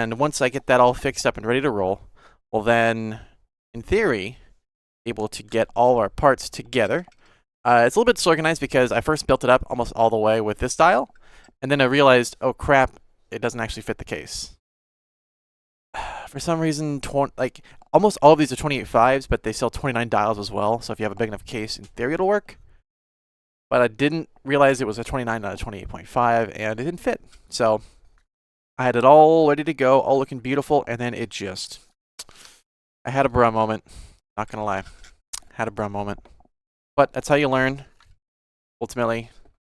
And once I get that all fixed up and ready to roll, we'll then, in theory, be able to get all our parts together. It's a little bit disorganized because I first built it up almost all the way with this dial, and then I realized, oh crap, it doesn't actually fit the case. For some reason, like almost all of these are 28.5s, but they sell 29 dials as well. So if you have a big enough case, in theory it'll work. But I didn't realize it was a 29, not a 28.5, and it didn't fit. So I had it all ready to go, all looking beautiful, and then it just... I had a bruh moment. Not gonna lie. Had a bruh moment. But that's how you learn. Ultimately,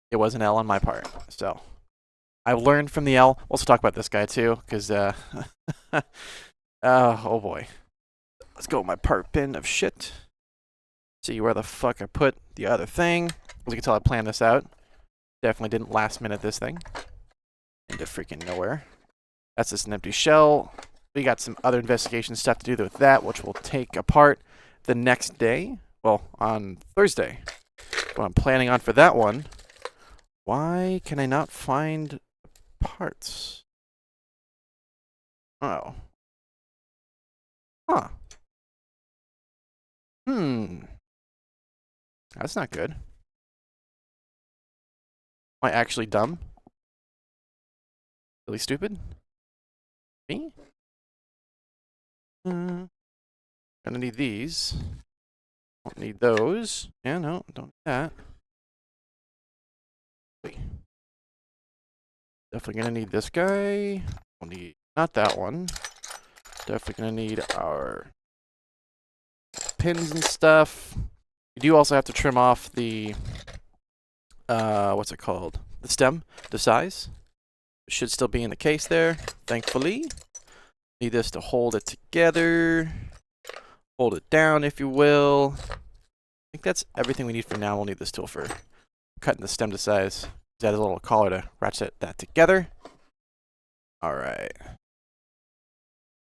it was an L on my part. So I've learned from the L. We'll also talk about this guy too, because oh boy. Let's go with my part bin of shit. See where the fuck I put the other thing. As you can tell, I planned this out. Definitely didn't last minute this thing. Into freaking nowhere. That's just an empty shell. We got some other investigation stuff to do with that, which we'll take apart the next day. Well, on Thursday. What I'm planning on for that one. Why can I not find parts? Oh. Huh. That's not good. Am I actually dumb? Really stupid? Me? Gonna need these. Don't need those. Yeah, no, don't need that. Definitely gonna need this guy. We'll need not that one. Definitely gonna need our pins and stuff. You do also have to trim off the what's it called? The stem, the size. It should still be in the case there, thankfully. Need this to hold it together. Hold it down, if you will. I think that's everything we need for now. We'll need this tool for cutting the stem to size. Add a little collar to ratchet that together. Alright.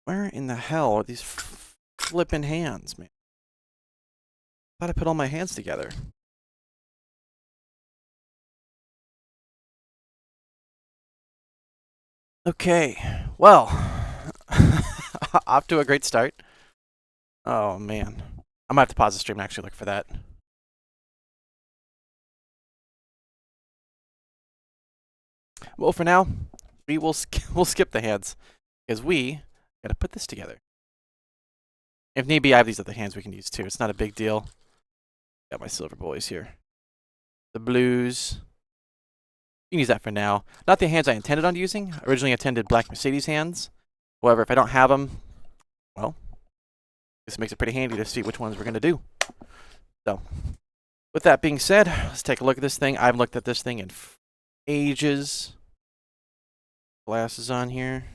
Where in the hell are these flippin' hands, man? I thought I put all my hands together. Okay, well, off to a great start. Oh man, I might have to pause the stream and actually look for that. Well, for now, we'll skip the hands because we gotta put this together. If need be, I have these other hands we can use too. It's not a big deal. Got my silver boys here. The blues. You can use that for now. Not the hands I intended on using. Originally intended Black Mercedes hands. However, if I don't have them, well, this makes it pretty handy to see which ones we're going to do. So, with that being said, let's take a look at this thing. I haven't looked at this thing in ages. Glasses on here.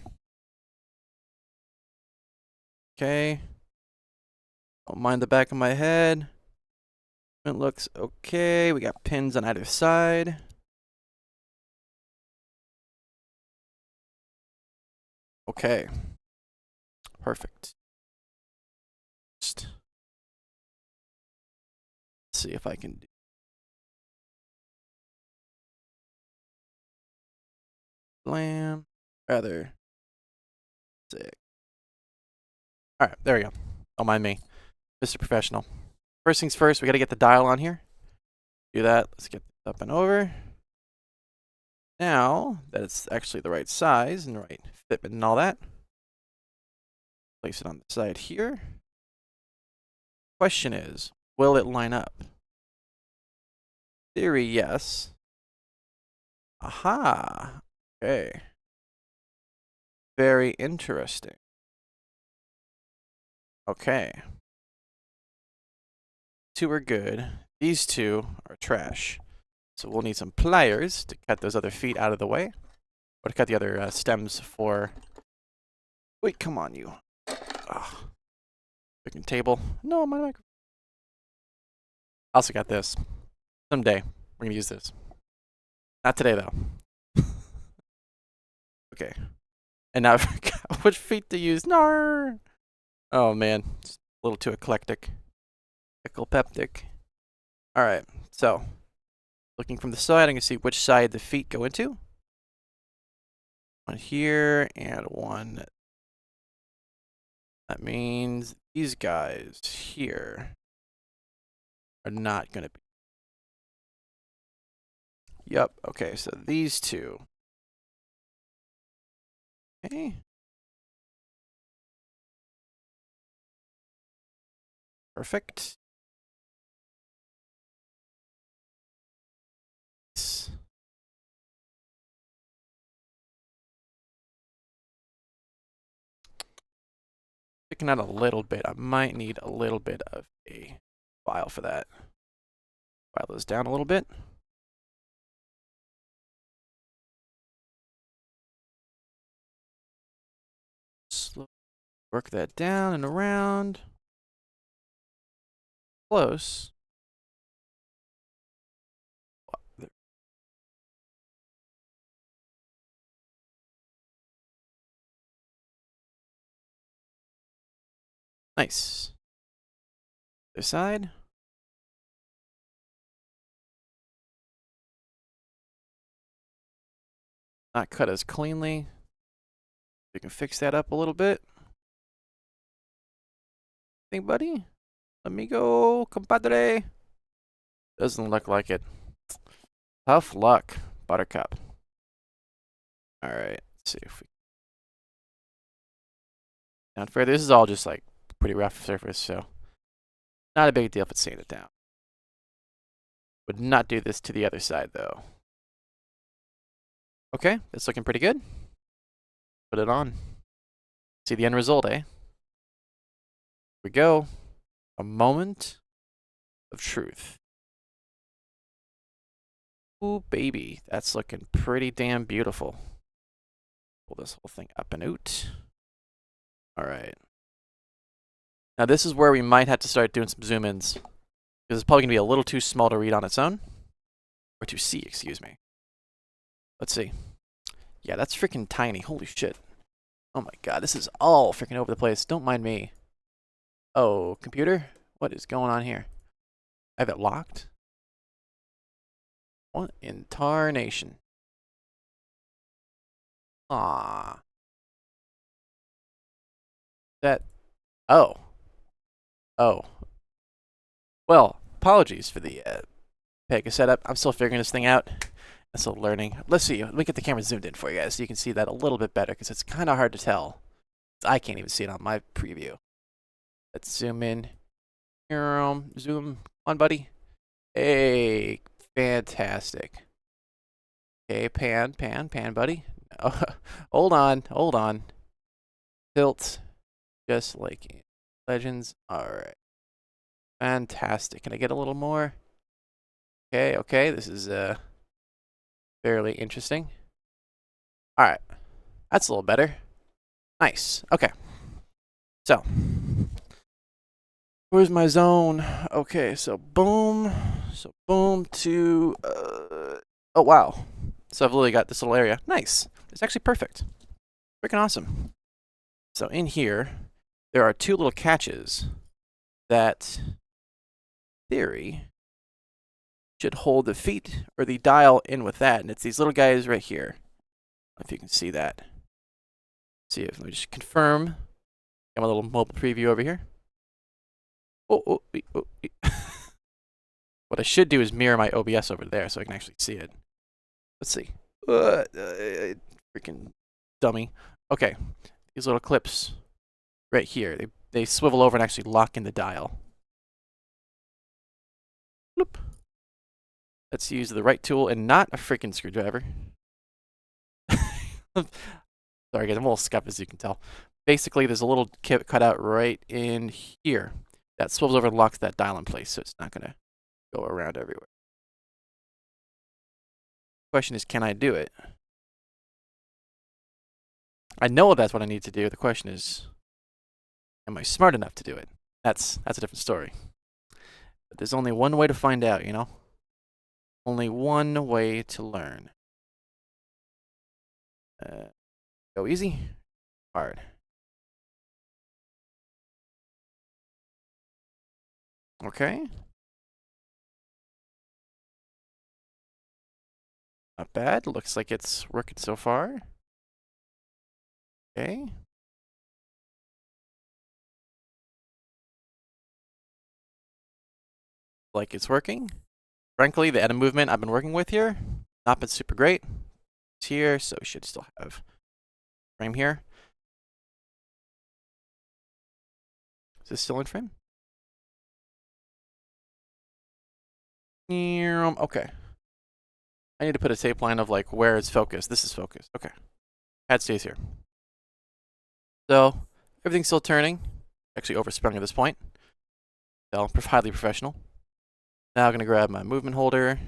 Okay. Don't mind the back of my head. It looks okay. We got pins on either side. Okay. Perfect. Let's see if I can do. Blam. Rather. Sick. Alright, there we go. Don't mind me. Mr. Professional. First things first, we gotta get the dial on here. Do that. Let's get this up and over. Now that it's actually the right size and the right fitment and all that, place it on the side here. Question is, will it line up? Theory, yes. Aha. Okay. Very interesting. Okay. Two are good. These two are trash. So we'll need some pliers to cut those other feet out of the way. Or to cut the other stems for... Wait, come on, you. Ugh. Freaking table. No, my microphone. I also got this. Someday, we're gonna use this. Not today, though. Okay. And now I forgot which feet to use. No. Oh, man. It's a little too eclectic. Eclectic. Alright, so. Looking from the side, I can see which side the feet go into. One here and one That means these guys here are not going to be. Yep, okay, so these two. Okay. Perfect. Sticking out a little bit. I might need a little bit of a file for that. File those down a little bit. Slow. Work that down and around. Close. Nice. Other side. Not cut as cleanly. We can fix that up a little bit. Think, buddy? Amigo, compadre. Doesn't look like it. Tough luck, Buttercup. Alright, let's see if we. Down further. This is all just like pretty rough surface, so not a big deal if it's sanded down. Would not do this to the other side though. Okay, that's looking pretty good. Put it on. See the end result, eh? Here we go. A moment of truth. Ooh, baby. That's looking pretty damn beautiful. Pull this whole thing up and out. Alright. Now this is where we might have to start doing some zoom-ins. Because it's probably going to be a little too small to read on its own. Or to see, excuse me. Let's see. Yeah, that's freaking tiny. Holy shit. Oh my god, this is all freaking over the place. Don't mind me. Oh, computer? What is going on here? I have it locked? What in tarnation? Ah. That. Oh. Oh. Well, apologies for the Pega setup. I'm still figuring this thing out. I'm still learning. Let's see. Let me get the camera zoomed in for you guys so you can see that a little bit better because it's kind of hard to tell. I can't even see it on my preview. Let's zoom in. Zoom on, buddy. Hey, fantastic. Okay, pan, buddy. Oh, hold on. Tilt, just like in Legends. All right, fantastic. Can I get a little more? Okay. This is fairly interesting. All right, that's a little better. Nice. Okay. So, where's my zone? Okay, so boom. So boom to oh wow. So I've literally got this little area. Nice. It's actually perfect. Freaking awesome. So in here, there are two little catches that, in theory, should hold the feet or the dial in with that. And it's these little guys right here. If you can see that. Let's see if let me just confirm. Got my little mobile preview over here. Oh. What I should do is mirror my OBS over there so I can actually see it. Let's see. Freaking dummy. Okay. These little clips right here. They swivel over and actually lock in the dial. Bloop. Let's use the right tool and not a freaking screwdriver. Sorry guys, I'm a little scuffed as you can tell. Basically, there's a little cut out right in here that swivels over and locks that dial in place, so it's not going to go around everywhere. Question is, can I do it? I know that's what I need to do. The question is, am I smart enough to do it? That's a different story. But there's only one way to find out, you know? Only one way to learn. Go easy, hard. Okay. Not bad. Looks like it's working so far. Okay. like it's working. Frankly, the edit movement I've been working with here, not been super great. It's here, so we should still have frame here. Is this still in frame? Okay. I need to put a tape line of like where it's focused. This is focused. Okay. Pad stays here. So everything's still turning. Actually oversprung at this point. So highly professional. Now I'm gonna grab my movement holder.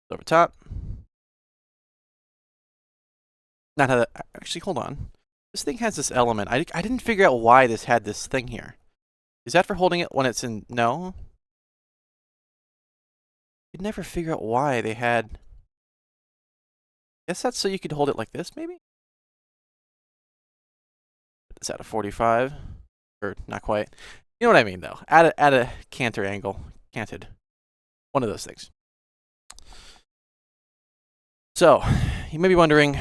Over top. Not how that, actually, hold on. This thing has this element. I didn't figure out why this had this thing here. Is that for holding it when it's in, no? Could never figure out why they had. Guess that's so you could hold it like this, maybe? Is that a 45? Or not quite. You know what I mean, though. At a canter angle. Canted. One of those things. So, you may be wondering,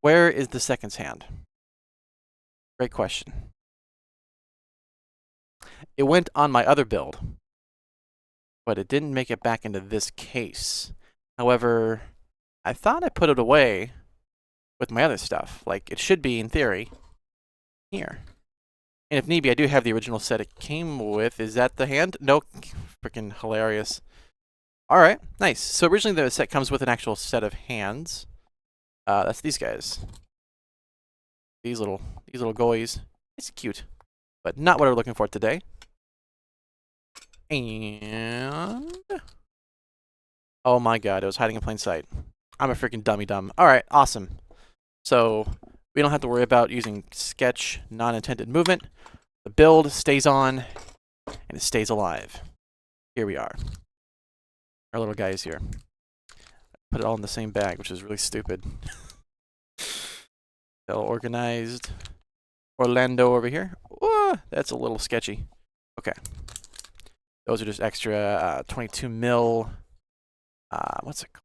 where is the seconds hand? Great question. It went on my other build, but it didn't make it back into this case. However, I thought I put it away with my other stuff. Like, it should be, in theory, here. And if need be, I do have the original set it came with. Is that the hand? No. Freaking hilarious. All right, nice. So originally the set comes with an actual set of hands. That's these guys. These little goys. It's cute, but not what we're looking for today. And oh my god, it was hiding in plain sight. I'm a freaking dummy. All right, awesome. So we don't have to worry about using sketch non-intended movement. The build stays on, and it stays alive. Here we are. Our little guy is here. Put it all in the same bag, which is really stupid. Well organized. Orlando over here. Whoa, that's a little sketchy. Okay. Those are just extra 22 mil. What's it called?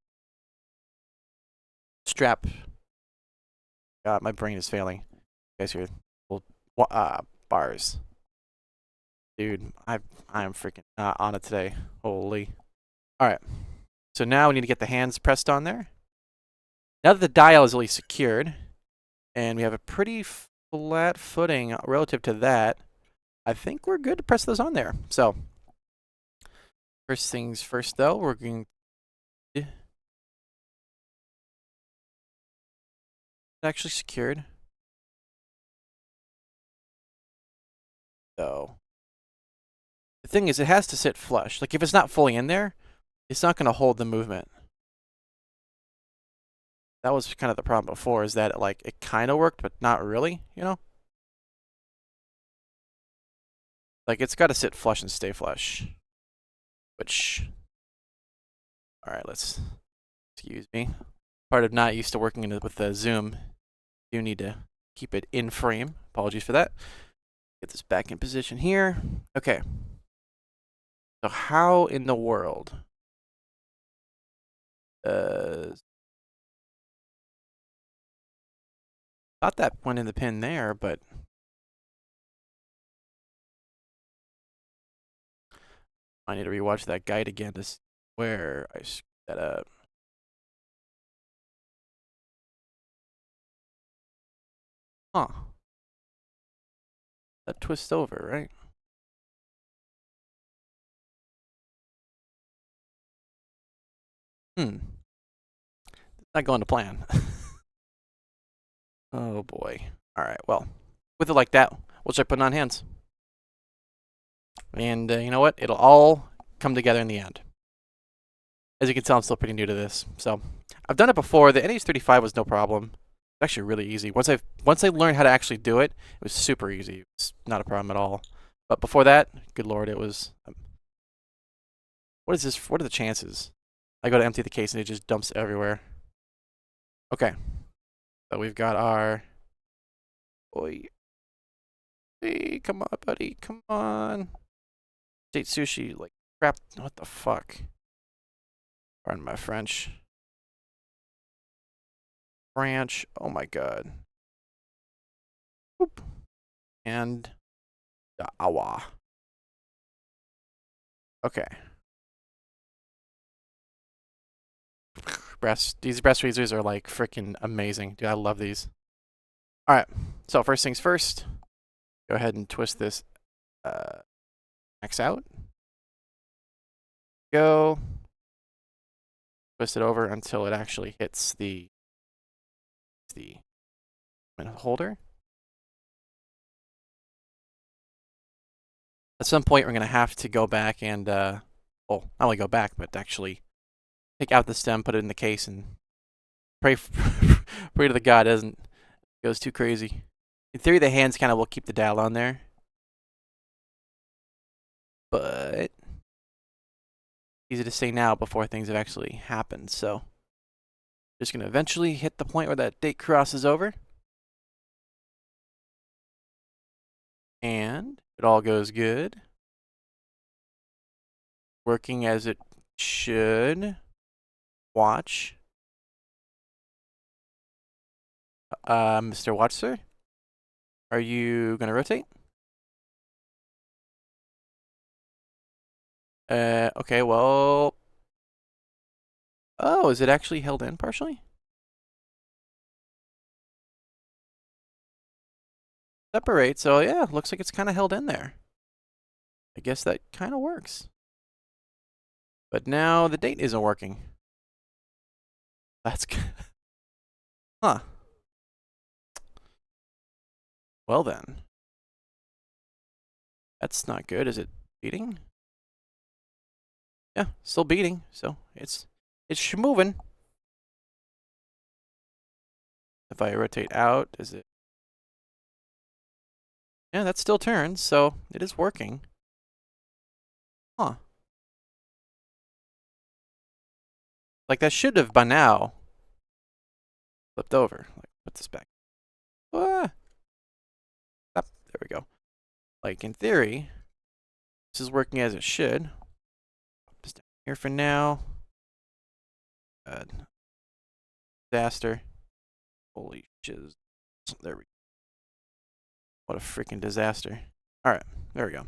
Strap. God, my brain is failing. You guys hear bars. Dude, I am freaking on it today. Holy. All right. So now we need to get the hands pressed on there. Now that the dial is at least secured, and we have a pretty flat footing relative to that, I think we're good to press those on there. So, first things first, though, we're going to actually secured. So, the thing is, it has to sit flush. Like, if it's not fully in there, it's not going to hold the movement. That was kind of the problem before, is that like it kind of worked, but not really, you know? Like, it's got to sit flush and stay flush. Which, all right, excuse me. Part of not used to working with the zoom. You need to keep it in frame. Apologies for that. Get this back in position here. Okay. So how in the world thought that went in the pin there, but I need to rewatch that guide again to see where I screwed that up. Huh. That twists over, right? Not going to plan. Oh boy. All right. Well, with it like that, we'll start putting on hands. And you know what? It'll all come together in the end. As you can tell, I'm still pretty new to this. So I've done it before. The NH35 was no problem. It's actually really easy. Once I learned how to actually do it, it was super easy. It's not a problem at all. But before that, good lord, it was. What is this? What are the chances? I go to empty the case and it just dumps everywhere. Okay. So we've got our. Boy. Hey, come on, buddy. Come on. State sushi, like crap. What the fuck? Pardon my French. Branch. Oh my god. Boop. And the awa. Okay. These breast tweezers are like freaking amazing. Dude, I love these. All right. So first things first, go ahead and twist this X out. Go. Twist it over until it actually hits the holder. At some point, we're going to have to go back and, well, not only go back, but actually take out the stem, put it in the case, and pray pray to the God it doesn't goes too crazy. In theory, the hands kind of will keep the dial on there. But easy to say now before things have actually happened. So just going to eventually hit the point where that date crosses over. And it all goes good. Working as it should. Watch. Mr. Watcher, are you going to rotate? Okay, well... Oh, is it actually held in partially? Separate, so yeah, looks like it's kind of held in there. I guess that kind of works. But now the date isn't working. That's good. Huh. Well then. That's not good. Is it beating? Yeah, still beating. So it's moving. If I rotate out, is it? Yeah, that still turns, so it is working. Huh. Like that should have by now flipped over. Like, put this back. Ah. There we go. Like in theory, this is working as it should. Put this down here for now. Disaster. Holy shiz. There we go. What a freaking disaster. Alright, there we go.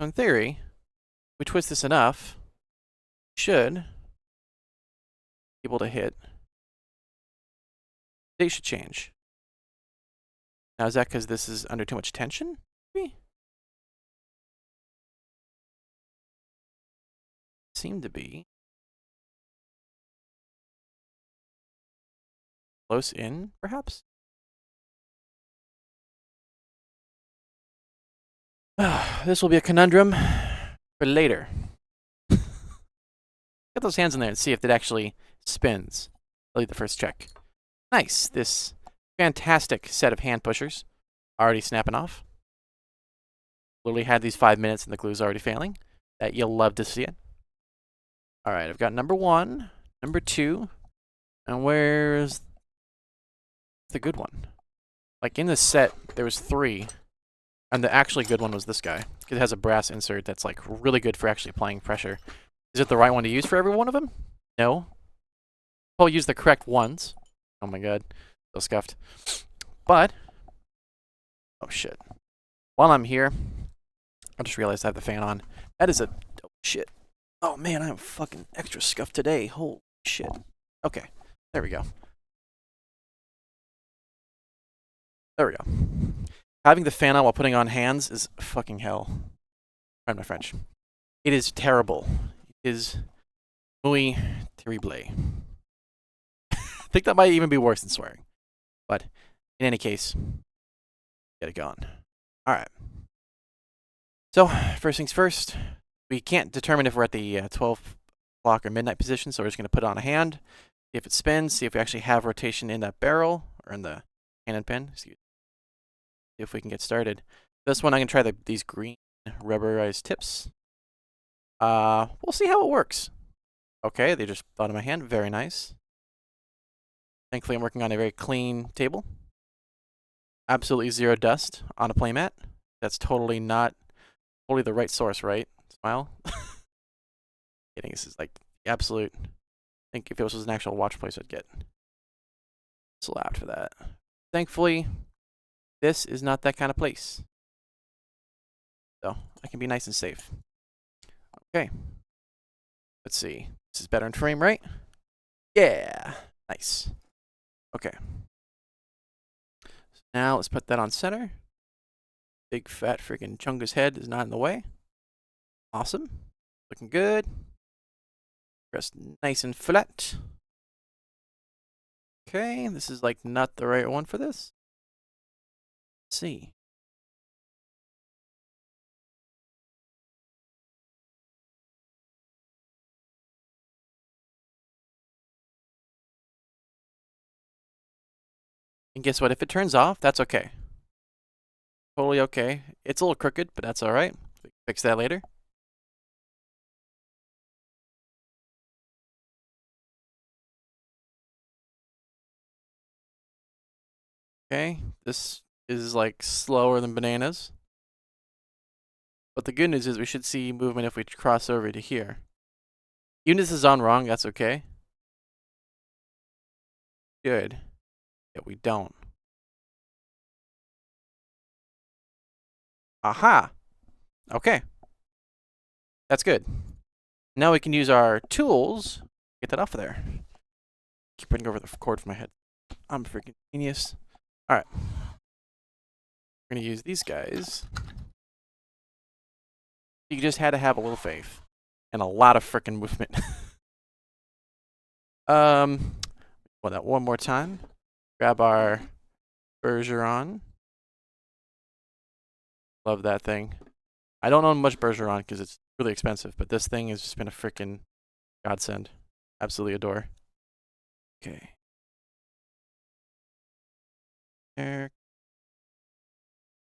In theory, we twist this enough, should be able to hit. Date should change. Now, is that because this is under too much tension? Maybe? Seem to be. Close in, perhaps? This will be a conundrum for later. Get those hands in there and see if it actually spins. I'll leave the first check. Nice. This fantastic set of hand pushers already snapping off. Literally had these 5 minutes and the glue's already failing. That you'll love to see it. Alright, I've got number 1, number 2, and where's the good one? Like in this set, there was 3, and the actually good one was this guy. It has a brass insert that's like really good for actually applying pressure. Is it the right one to use for every one of them? No. I'll use the correct ones. Oh my god, so scuffed. But, oh shit. While I'm here, I just realized I have the fan on. That is a, oh shit. Oh man, I'm fucking extra scuffed today. Holy shit. Okay, there we go. There we go. Having the fan on while putting on hands is fucking hell. Pardon my French. It is terrible. It is muy terrible. I think that might even be worse than swearing. But in any case, get it going. Alright. So, first things first. We can't determine if we're at the 12 o'clock or midnight position, so we're just going to put it on a hand. See if it spins. See if we actually have rotation in that barrel or in the hand and pin. See if we can get started. This one, I'm going to try these green rubberized tips. We'll see how it works. Okay, they just thought of my hand. Very nice. Thankfully, I'm working on a very clean table. Absolutely zero dust on a playmat. That's totally not totally the right source, right? Smile. Kidding. This is like the absolute. I think if this was an actual watch place, I'd get slapped for that. Thankfully, this is not that kind of place. So I can be nice and safe. Okay. Let's see. This is better in frame, right? Yeah. Nice. Okay. So now let's put that on center. Big fat freaking Chunga's head is not in the way. Awesome. Looking good. Pressed nice and flat. Okay, this is like not the right one for this. Let's see. And guess what? If it turns off, that's okay. Totally okay. It's a little crooked, but that's alright. Fix that later. Okay, this is like slower than bananas. But the good news is we should see movement if we cross over to here. Even if this is on wrong, that's okay. Good. Yeah, we don't. Aha! Okay. That's good. Now we can use our tools. Get that off of there. Keep bringing over the cord from my head. I'm a freaking genius. Alright. We're gonna use these guys. You just had to have a little faith. And a lot of freaking movement. Well, that one more time. Grab our Bergeron. Love that thing. I don't own much Bergeron because it's really expensive, but this thing has just been a freaking godsend. Absolutely adore. Okay. There.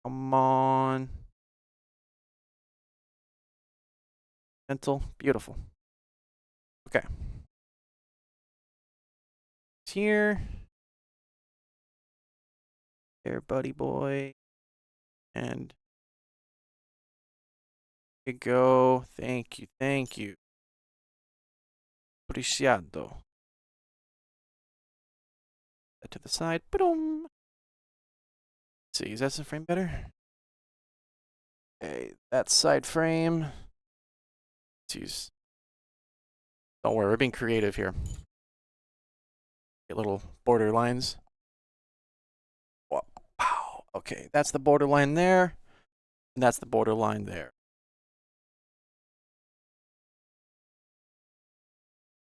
Come on. Gentle. Beautiful. Okay. It's here. There, buddy boy. And here you go. Thank you. Thank you. Apreciado. That to the side. Boom. Let's see. Is that some frame better? Okay. That side frame. Let's use. Don't worry. We're being creative here. Get little border lines. Wow. Okay. That's the border line there. And that's the border line there.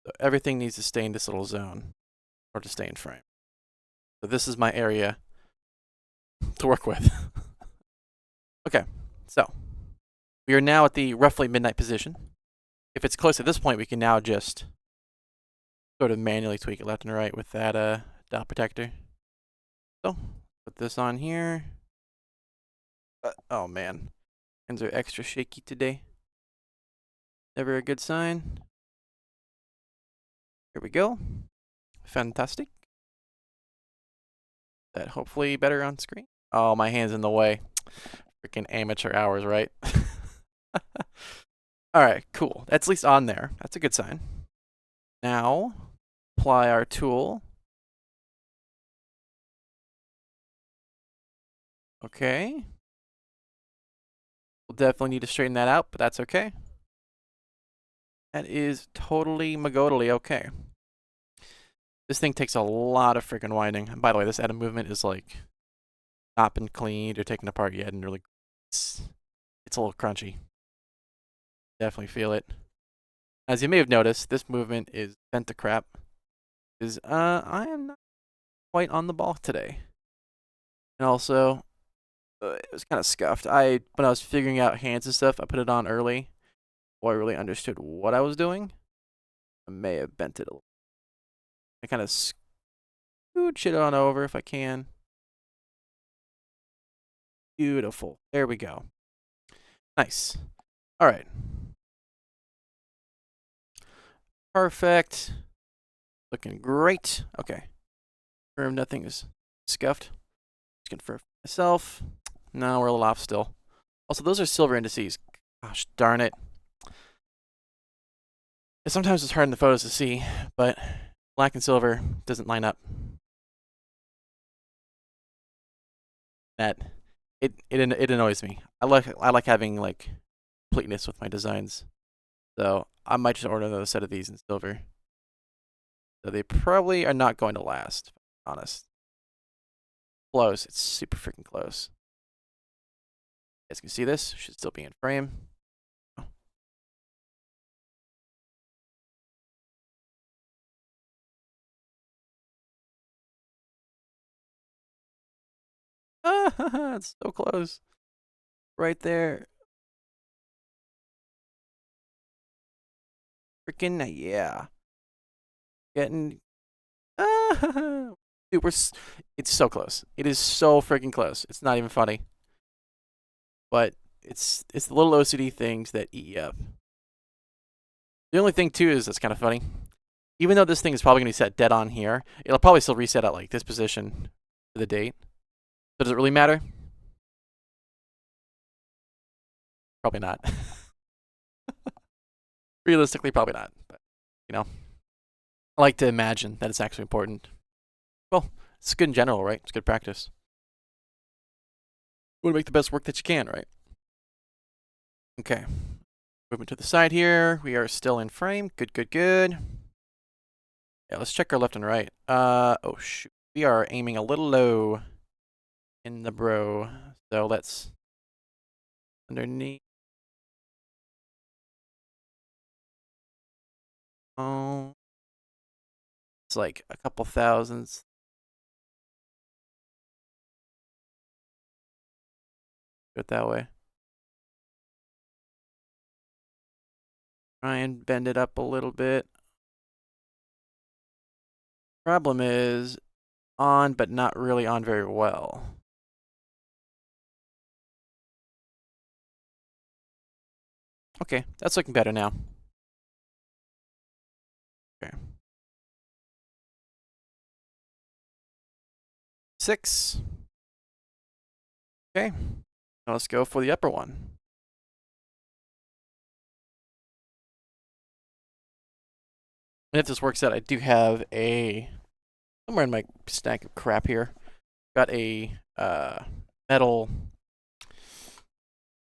So everything needs to stay in this little zone or to stay in frame. So this is my area to work with. Okay, so we are now at the roughly midnight position. If it's close at this point, we can now just sort of manually tweak it left and right with that dot protector. So put this on here. Oh man, hands are extra shaky today. Never a good sign. Here we go. Fantastic. That hopefully better on screen. Oh, my hand's in the way. Freaking amateur hours, right? Alright, cool. That's at least on there. That's a good sign. Now, apply our tool. Okay. We'll definitely need to straighten that out, but that's okay. That is totally magodally okay. This thing takes a lot of freaking winding. And by the way, this atom movement is like not been cleaned or taken apart yet, and really, it's a little crunchy. Definitely feel it. As you may have noticed, this movement is bent to crap. I am not quite on the ball today. And also, it was kind of scuffed. When I was figuring out hands and stuff, I put it on early before I really understood what I was doing. I may have bent it a little. I kind of scooch it on over if I can. Beautiful. There we go. Nice. All right. Perfect. Looking great. Okay. Confirm nothing is scuffed. Just confirm myself. No, we're a little off still. Also, those are silver indices. Gosh darn it. Sometimes it's hard in the photos to see, but black and silver doesn't line up. It annoys me. I like having like completeness with my designs. So I might just order another set of these in silver. So they probably are not going to last, if I'm honest. Close. It's super freaking close. You guys can see this. Should still be in frame. It's so close. Right there. Freaking yeah. Getting dude, it's so close. It is so freaking close. It's not even funny. But it's the little OCD things that eat you up. The only thing too is that's kind of funny. Even though this thing is probably going to be set dead on here, it'll probably still reset at like this position for the date. So does it really matter? Probably not. Realistically, probably not. But, you know, I like to imagine that it's actually important. Well, it's good in general, right? It's good practice. You want to make the best work that you can, right? Okay. Moving to the side here. We are still in frame. Good, good, good. Yeah, let's check our left and right. Oh, shoot. We are aiming a little low in the bro. So let's underneath. Oh, it's like a couple thousands. Do it that way. Try and bend it up a little bit. Problem is on, but not really on very well. Okay, that's looking better now. Okay. 6. Okay. Now let's go for the upper one. And if this works out, I do have a somewhere in my stack of crap here. Got a metal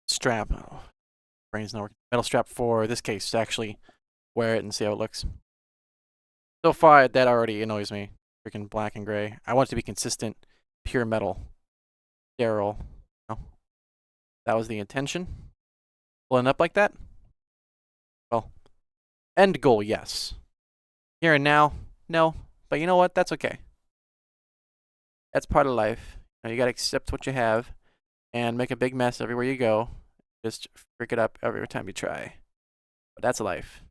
strap. Oh, brain's not working. Metal strap for this case to actually wear it and see how it looks. So far, that already annoys me. Freaking black and gray. I want it to be consistent, pure metal, sterile. No. That was the intention. Pulling up like that? Well, end goal, yes. Here and now, no. But you know what? That's okay. That's part of life. You gotta accept what you have and make a big mess everywhere you go. Just freak it up every time you try. But that's life.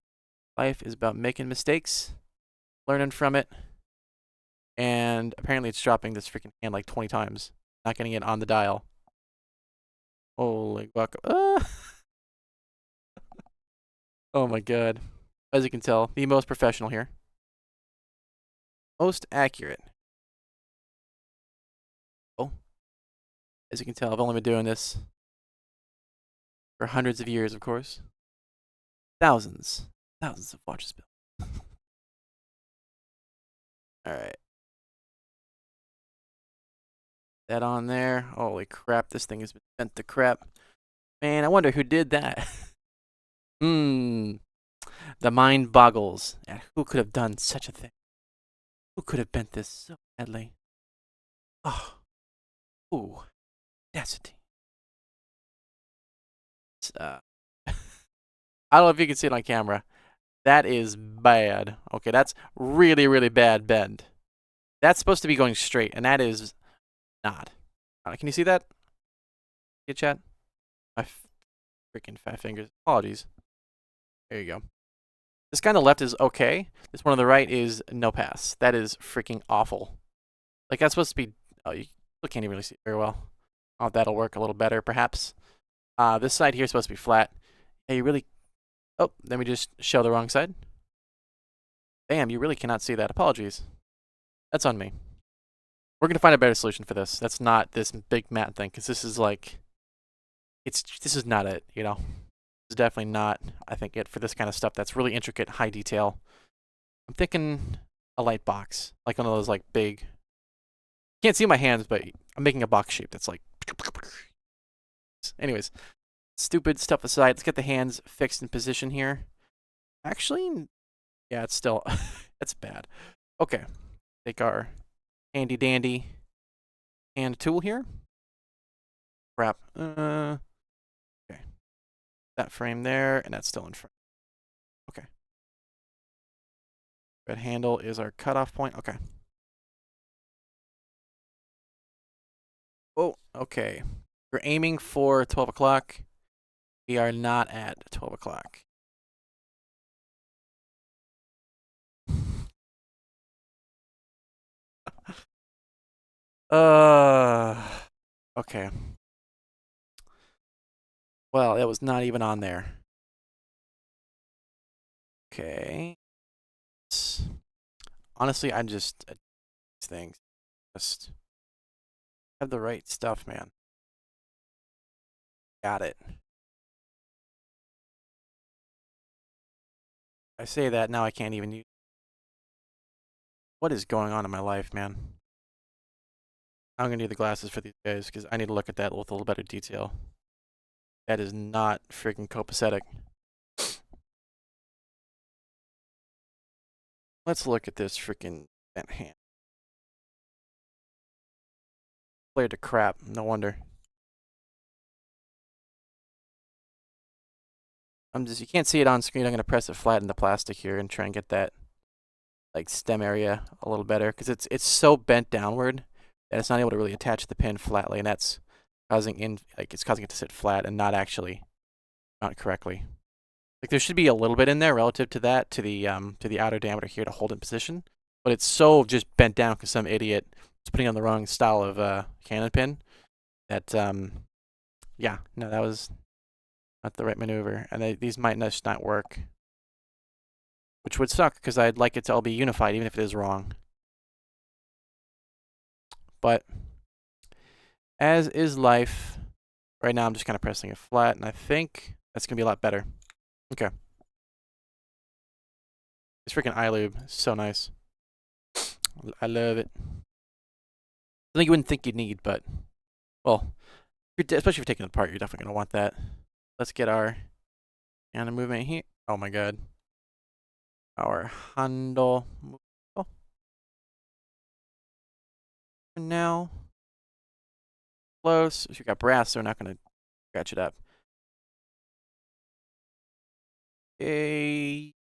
Life is about making mistakes, learning from it, and apparently it's dropping this freaking hand like 20 times. Not getting it on the dial. Holy fuck. Oh my god. As you can tell, the most professional here. Most accurate. Oh. As you can tell, I've only been doing this for hundreds of years, of course. Thousands of watches built. Alright. That on there. Holy crap, this thing has been bent to crap. Man, I wonder who did that. The mind boggles at who could have done such a thing. Who could have bent this so badly? Oh. Ooh. Audacity. I don't know if you can see it on camera. That is bad. Okay, that's really, really bad bend. That's supposed to be going straight, and that is not. Can you see that? Get chat? My freaking fat fingers. Apologies. There you go. This guy on the left is okay. This one on the right is no pass. That is freaking awful. Like, that's supposed to be... Oh, you can't even really see it very well. Oh, that'll work a little better, perhaps. This side here is supposed to be flat. Yeah, you really... Oh, let me just show the wrong side. Damn, you really cannot see that. Apologies. That's on me. We're going to find a better solution for this. That's not this big mat thing, because this is like... This is not it, you know? This is definitely not, I think, it for this kind of stuff that's really intricate, high detail. I'm thinking a light box. Like one of those, like, big... Can't see my hands, but I'm making a box shape that's like... Anyways, stupid stuff aside, let's get the hands fixed in position here. Actually, yeah, it's still, it's bad. Okay, take our handy dandy hand tool here. Crap. Okay. That frame there, and that's still in frame. Okay. Red handle is our cutoff point. Okay. Oh, okay. We're aiming for 12 o'clock. We are not at 12 o'clock. Okay. Well, it was not even on there. Okay. Honestly, I'm just these things. Just have the right stuff, man. Got it. I say that now I can't even use. What is going on in my life, man? I'm gonna need the glasses for these guys because I need to look at that with a little better detail. That is not freaking copacetic. Let's look at this freaking bent hand. Played to crap. No wonder. You can't see it on screen. I'm gonna press it flat in the plastic here and try and get that like stem area a little better because it's so bent downward that it's not able to really attach the pin flatly, and that's causing it's causing it to sit flat and not actually mount correctly. Like there should be a little bit in there relative to that to the outer diameter here to hold it in position, but it's so just bent down because some idiot is putting on the wrong style of cannon pin that yeah, no, that was not the right maneuver, and these might just not work, which would suck because I'd like it to all be unified even if it is wrong. But as is life, right now I'm just kind of pressing it flat, and I think that's gonna be a lot better. Okay. This freaking eye lube is so nice. I love it. Something you wouldn't think you'd need, but well, especially if you're taking it apart, you're definitely gonna want that. Let's get our cannon movement here. Oh my god. Our handle. Oh. Now. Close. If you got brass, they're not gonna scratch it up. Okay.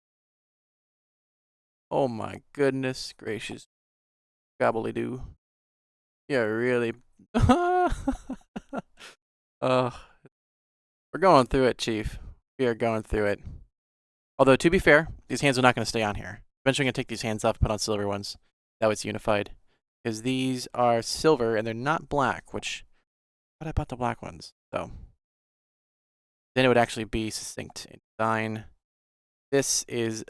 Oh my goodness gracious. Gobbly-doo. Yeah, really. We're going through it, Chief. We are going through it. Although, to be fair, these hands are not going to stay on here. Eventually, I'm going to take these hands off, put on silver ones. That way it's unified. Because these are silver, and they're not black, which... What about the black ones? So, then it would actually be succinct in design. This is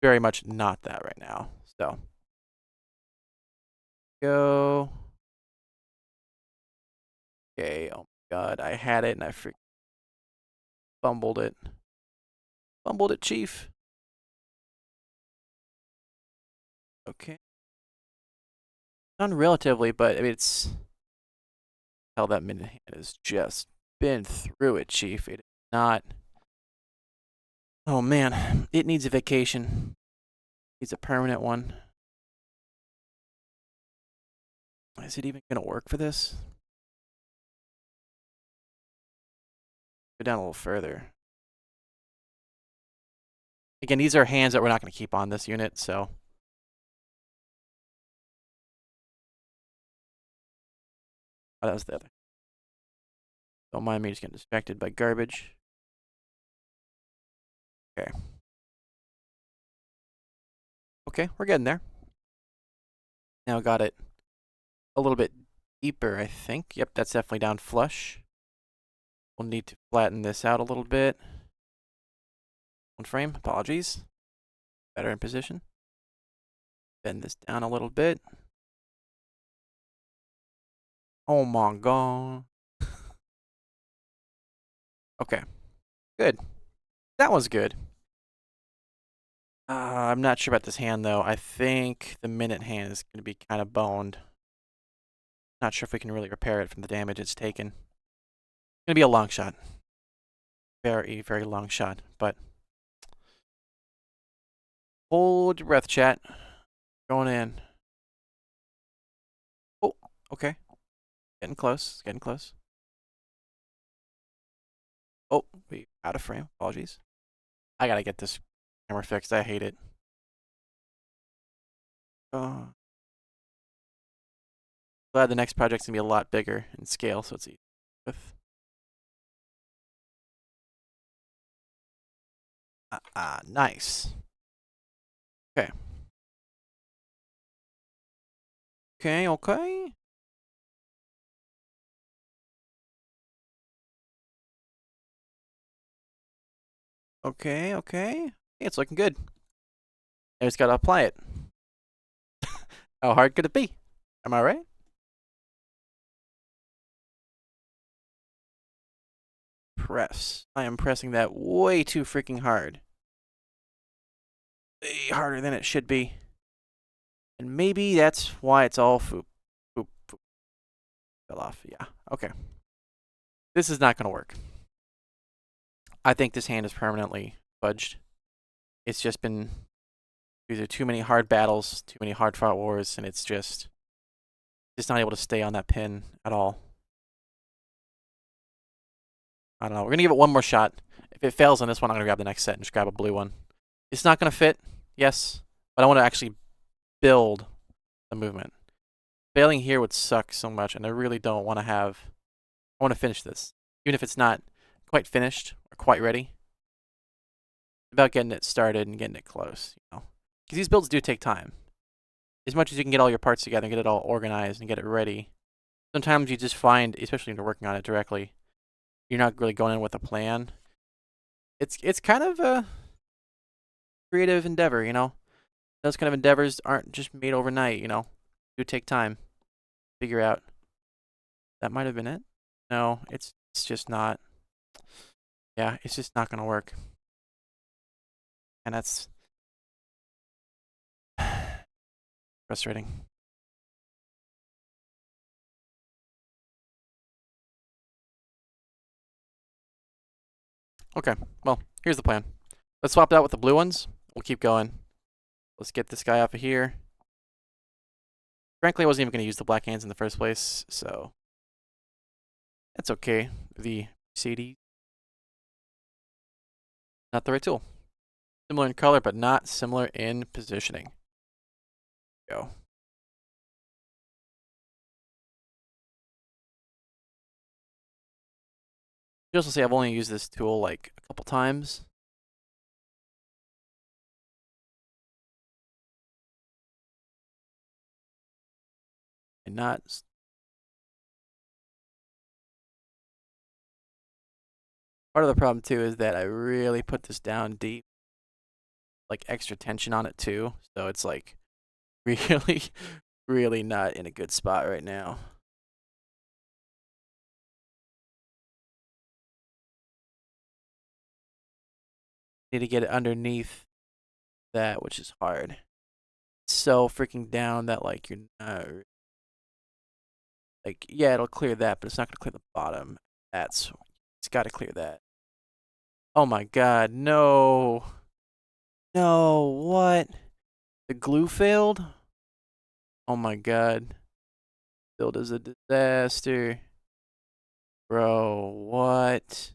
very much not that right now. So, go. Okay, oh my god, I had it, and I freaking fumbled it. Fumbled it, Chief. Okay. Done relatively, but I mean, it's... Hell, that minute hand has just been through it, Chief. It is not... Oh, man. It needs a vacation. It needs a permanent one. Is it even going to work for this? Go down a little further. Again, these are hands that we're not going to keep on this unit, so... Oh, that was the other. Don't mind me just getting distracted by garbage. Okay. Okay, we're getting there. Now got it a little bit deeper, I think. Yep, that's definitely down flush. We'll need to flatten this out a little bit. One frame, apologies. Better in position. Bend this down a little bit. Oh my god. Okay, good. That was good. I'm not sure about this hand, though. I think the minute hand is going to be kind of boned. Not sure if we can really repair it from the damage it's taken. It's going to be a long shot. Very, very long shot, but Hold your breath, chat. Going in. Oh, okay. Getting close. Getting close. Oh, we out of frame. Apologies. I gotta get this camera fixed. I hate it. Oh. Glad the next project's gonna be a lot bigger in scale, so it's easy with. Nice. Okay. Okay, okay. Okay, okay. Hey, it's looking good. I just gotta apply it. How hard could it be? Am I right? Press. I am pressing that way too freaking hard. Way harder than it should be. And maybe that's why it's all foop. Foop, foop. Fell off. Yeah. Okay. This is not gonna work. I think this hand is permanently fudged. It's just been. These are too many hard battles, too many hard fought wars, and it's just not able to stay on that pin at all. I don't know. We're gonna give it one more shot. If it fails on this one, I'm gonna grab the next set and just grab a blue one. It's not gonna fit, yes, but I want to actually build the movement. Failing here would suck so much, and I really don't want to have. I want to finish this, even if it's not quite finished or quite ready. It's about getting it started and getting it close, you know, because these builds do take time. As much as you can get all your parts together and get it all organized and get it ready, sometimes you just find, especially when you're working on it directly, you're not really going in with a plan. It's kind of a creative endeavor, you know. Those kind of endeavors aren't just made overnight, you know. They do take time to figure out. That might have been it. No, it's just not. Yeah, it's just not gonna work. And that's frustrating. Okay, well, here's the plan. Let's swap it out with the blue ones. We'll keep going. Let's get this guy off of here. Frankly, I wasn't even going to use the black hands in the first place, so that's okay. The CD, not the right tool. Similar in color, but not similar in positioning. Go. You also see I've only used this tool like a couple times. And not. Part of the problem too is that I really put this down deep, like extra tension on it too. So it's like really, really not in a good spot right now. Need to get it underneath that, which is hard. It's so freaking down that like you're not. Like, yeah, it'll clear that, but it's not gonna clear the bottom. It's gotta clear that. Oh my god, no. No, what? The glue failed? Oh my god. Build is a disaster. Bro, what?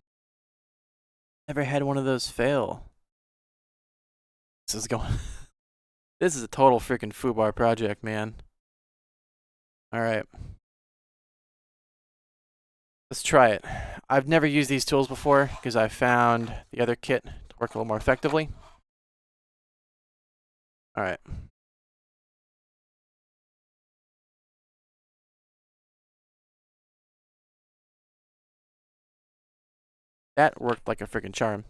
Never had one of those fail. This is going. This is a total freaking foobar project, man. Alright. Let's try it. I've never used these tools before because I found the other kit to work a little more effectively. Alright. That worked like a freaking charm.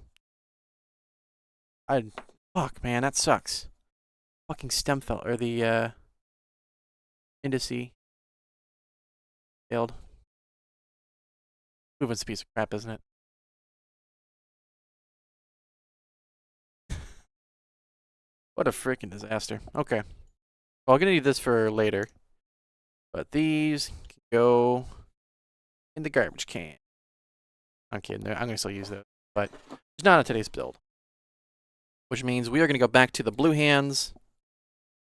Fuck, man, that sucks. Fucking stem fell, or the, indice failed. Movement's a piece of crap, isn't it? What a freaking disaster. Okay. Well, I'm gonna need this for later. But these can go in the garbage can. I'm kidding. I'm gonna still use those. But it's not on today's build. which means we are going to go back to the blue hands.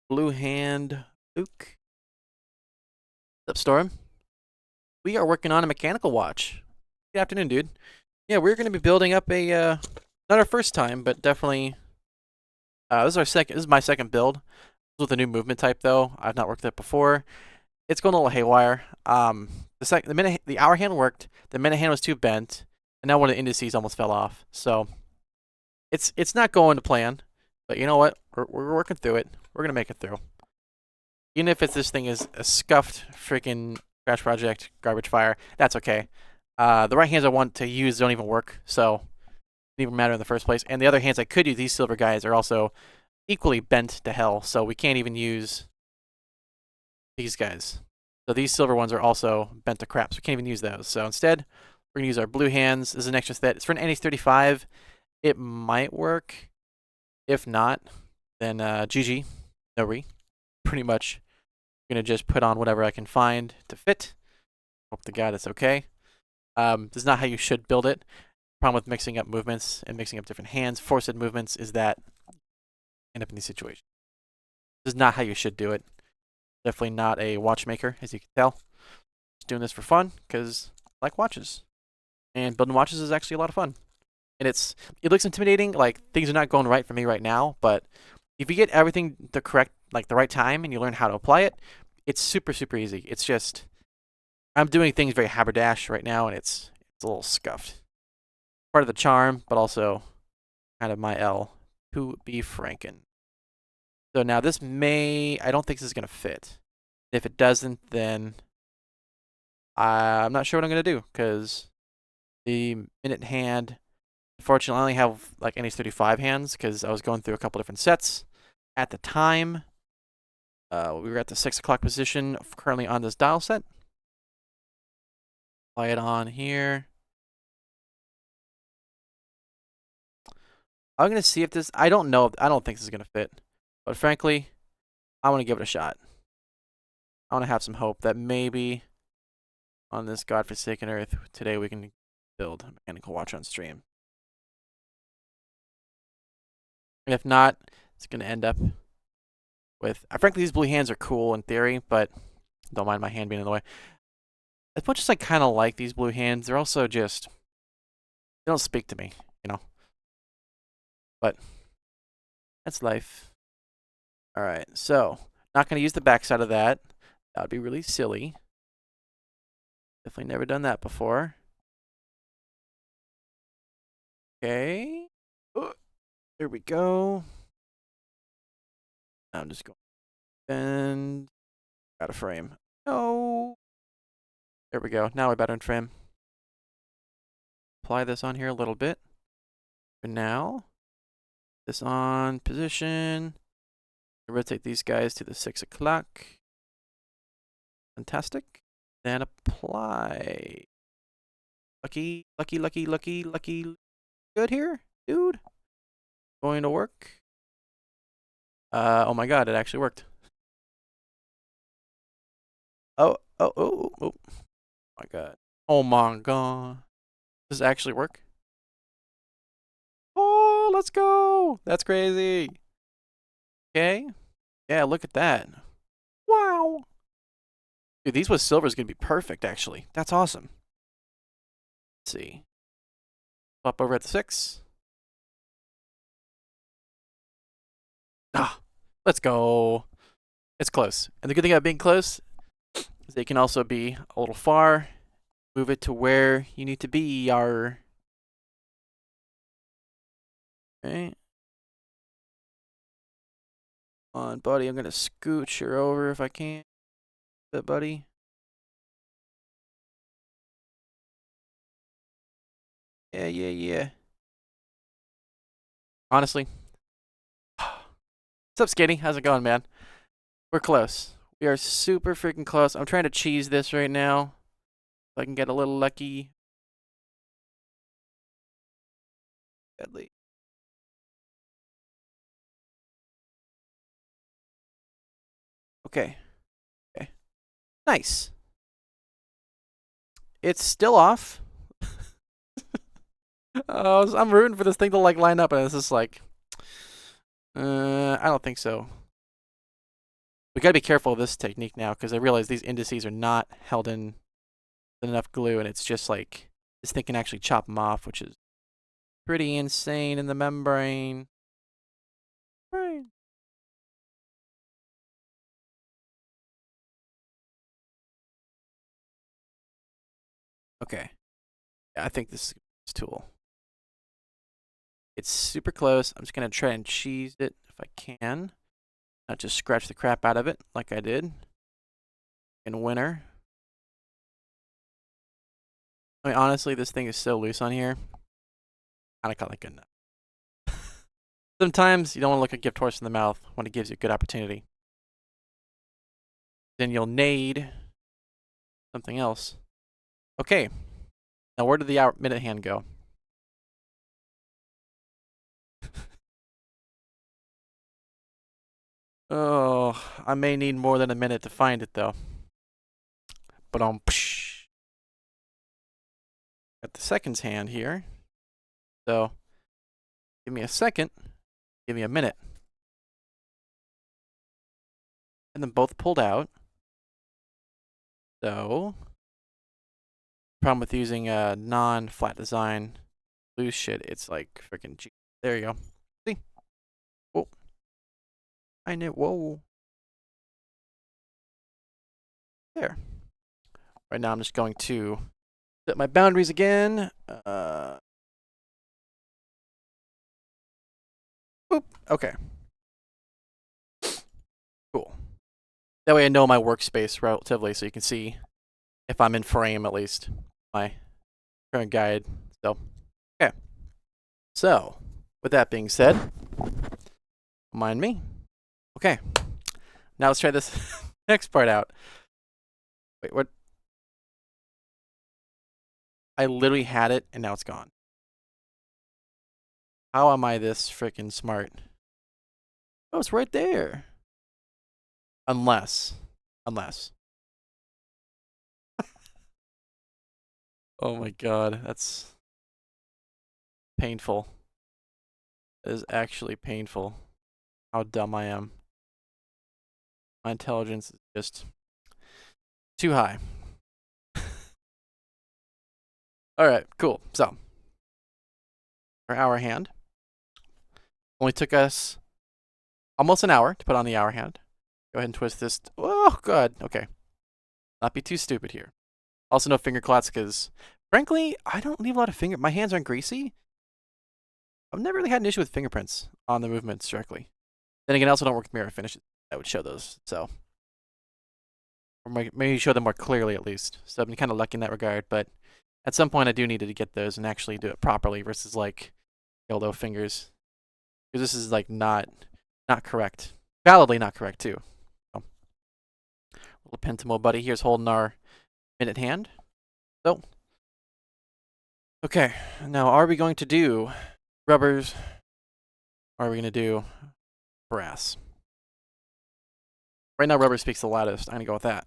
Blue hand Luke. What's up, Storm? We are working on a mechanical watch. Good afternoon, dude. Yeah, we're going to be building up a, not our first time, but definitely, this is my second build. With a new movement type, though. I've not worked it before. It's going a little haywire. The hour hand worked, the minute hand was too bent, and now one of the indices almost fell off. So it's not going to plan, but you know what? We're working through it. We're gonna make it through. Even if this thing is a scuffed freaking crash project garbage fire, that's okay. The right hands I want to use don't even work, so it didn't even matter in the first place. And the other hands I could use, these silver guys, are also equally bent to hell, so we can't even use these guys. So these silver ones are also bent to crap, so we can't even use those. So instead, we're going to use our blue hands. This is an extra set. It's for an NH35. It might work. If not, then GG. No re. Pretty much going to just put on whatever I can find to fit. Hope to God it's okay. This is not how you should build it. Problem with mixing up movements and mixing up different hands, forced movements, is that you end up in these situations. This is not how you should do it. Definitely not a watchmaker, as you can tell. Just doing this for fun, because I like watches. And building watches is actually a lot of fun. And it looks intimidating, like things are not going right for me right now, but if you get everything the right time and you learn how to apply it, it's super, super easy. It's just, I'm doing things very haberdash right now, and it's a little scuffed. Part of the charm, but also kind of my L, to be franken. So now this I don't think this is going to fit. If it doesn't, then I'm not sure what I'm going to do, because the minute hand, unfortunately, I only have like NH35 hands, because I was going through a couple different sets at the time. We were at the 6 o'clock position currently on this dial set. Apply it on here. I'm going to see if this, I don't know, I don't think this is going to fit. But frankly, I want to give it a shot. I want to have some hope that maybe on this godforsaken earth today we can build a mechanical watch on stream. And if not, it's going to end up with, frankly, these blue hands are cool in theory, but don't mind my hand being in the way. As much as I kind of like these blue hands, they're also just, they don't speak to me, you know. But that's life. All right, so not going to use the backside of that. That would be really silly. Definitely never done that before. Okay. There we go. I'm just going to bend. Out of frame. No. There we go. Now we're better in frame. Apply this on here a little bit. For now. This on position. Rotate these guys to the 6 o'clock. Fantastic. Then apply. Lucky. Good here, dude. Going to work. Oh my God, it actually worked. Oh my God. Oh my God. Does it actually work? Oh, let's go. That's crazy. Okay. Yeah, look at that. Wow. Dude, these with silver is going to be perfect, actually. That's awesome. Let's see. Up over at the 6. Ah, let's go. It's close. And the good thing about being close is they can also be a little far. Move it to where you need to be. Okay. Come on, buddy. I'm going to scooch her over if I can. That, buddy. Yeah. Honestly. What's up, Skinny? How's it going, man? We're close. We are super freaking close. I'm trying to cheese this right now. If I can get a little lucky. Deadly. Okay. Nice. It's still off. I'm rooting for this thing to like line up, and it's just like, I don't think so. We gotta be careful of this technique now because I realize these indices are not held in enough glue, and it's just like this thing can actually chop them off, which is pretty insane in the membrane. Right. Okay. Yeah, I think this tool. It's super close. I'm just gonna try and cheese it if I can. Not just scratch the crap out of it like I did in winter. I mean, honestly, this thing is so loose on here. Kinda call it good enough. Sometimes you don't want to look a gift horse in the mouth when it gives you a good opportunity. Then you'll need something else. Okay. Now where did the hour minute hand go? Oh, I may need more than a minute to find it though. But got the seconds hand here. So give me a second. Give me a minute. And then both pulled out. So problem with using a non-flat design loose shit, it's like freaking G. There you go. See? Oh. I know. Whoa. There. Right now I'm just going to set my boundaries again. Boop. Okay. Cool. That way I know my workspace relatively, so you can see if I'm in frame at least. My current guide. So, okay. So, with that being said, mind me. Okay. Now let's try this next part out. Wait, what? I literally had it and now it's gone. How am I this freaking smart? Oh, it's right there. Unless. Oh my god, that's painful. It is actually painful how dumb I am. My intelligence is just too high. Alright, cool. So, our hour hand. Only took us almost an hour to put on the hour hand. Go ahead and twist this. Oh, god. Okay. Not be too stupid here. Also, no finger clots because, frankly, I don't leave a lot of finger. My hands aren't greasy. I've never really had an issue with fingerprints on the movements directly. Then again, I also don't work with mirror finishes. I would show those. So, or maybe show them more clearly at least. So I've been kind of lucky in that regard. But at some point, I do need to get those and actually do it properly versus like dildo fingers, because this is like not correct, validly not correct too. So, little Pentamo buddy here's holding our minute hand. So, okay, now are we going to do rubbers? Or are we going to do brass? Right now, rubber speaks the loudest. I'm going to go with that.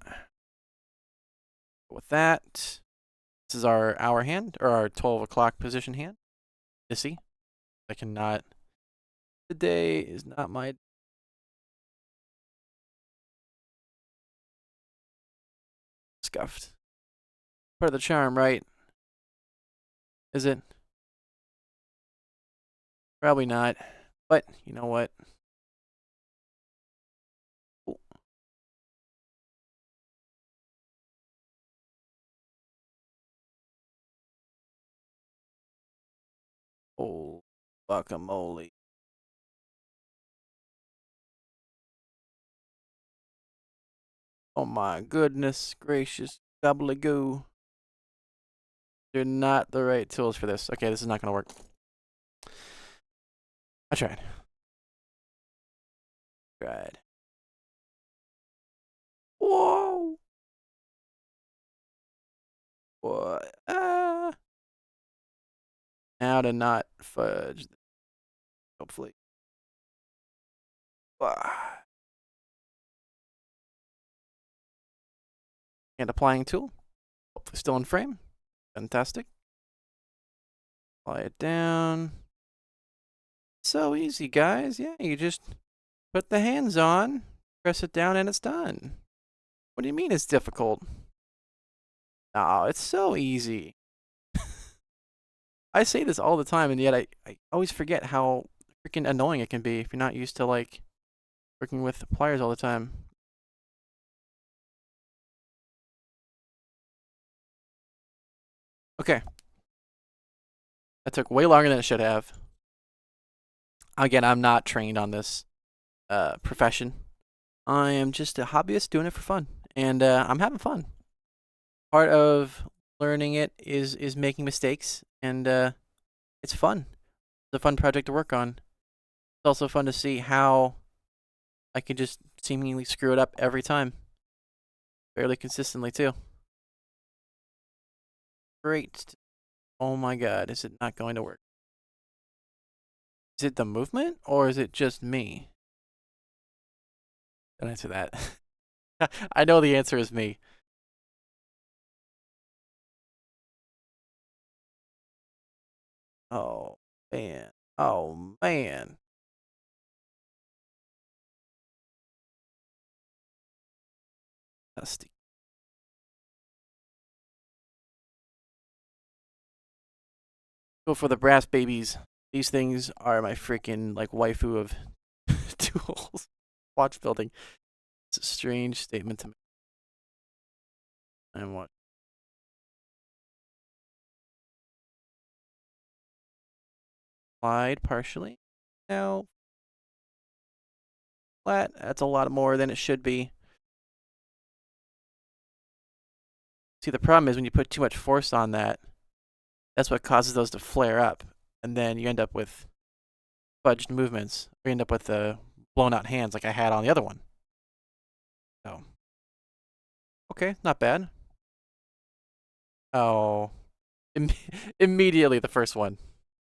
With that, this is our hour hand, or our 12 o'clock position hand. You see? I cannot. Today is not my. Scuffed. Part of the charm, right? Is it? Probably not. But, you know what? Ooh. Oh, guacamole. Oh my goodness gracious. Gobbledygoo. They're not the right tools for this. Okay, this is not going to work. I tried. Whoa. What? Now to not fudge. Hopefully. And applying tool. Hopefully still in frame. Fantastic. Apply it down. So easy, guys. Yeah, you just put the hands on, press it down, and it's done. What do you mean it's difficult? Oh, it's so easy. I say this all the time, and yet I always forget how freaking annoying it can be if you're not used to, like, working with pliers all the time. Okay. That took way longer than it should have. Again, I'm not trained on this profession. I am just a hobbyist doing it for fun, and I'm having fun. Part of learning it is making mistakes, and it's fun. It's a fun project to work on. It's also fun to see how I can just seemingly screw it up every time, fairly consistently too. Great. Oh my god, is it not going to work? Is it the movement, or is it just me? Don't answer that. I know the answer is me. Oh, man. Oh, man. Dusty. Go for the brass babies. These things are my freaking, like, waifu of tools. Watch building. It's a strange statement to make. And what? Applied partially. Now, flat. That's a lot more than it should be. See, the problem is when you put too much force on that, that's what causes those to flare up. And then you end up with fudged movements. Or you end up with the blown out hands like I had on the other one. So, okay, not bad. Oh, immediately the first one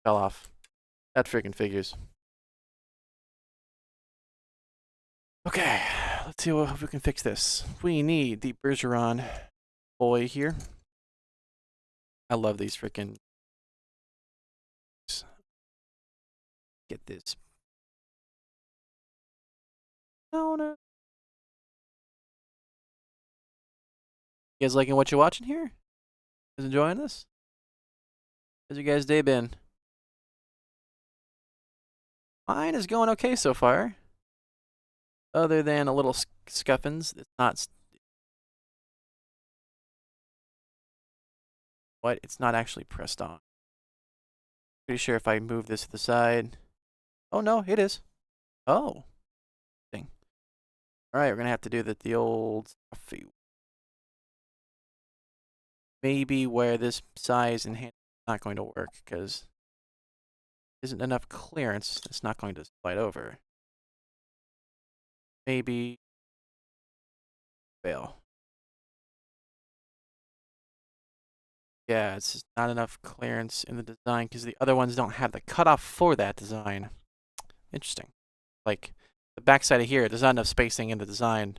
fell off. That freaking figures. Okay, let's see if we can fix this. We need the Bergeron boy here. I love these freaking. Get this. No, no. You guys liking what you're watching here? You guys enjoying this? How's your guys' day been? Mine is going okay so far. Other than a little scuffins. It's not. What? It's not actually pressed on. Pretty sure if I move this to the side. Oh, no, it is. Oh. Thing. Alright, we're going to have to do the old. Maybe where this size and hand is not going to work because isn't enough clearance. It's not going to slide over. Maybe fail. Yeah, it's just not enough clearance in the design because the other ones don't have the cutoff for that design. Interesting. Like the backside of here, there's not enough spacing in the design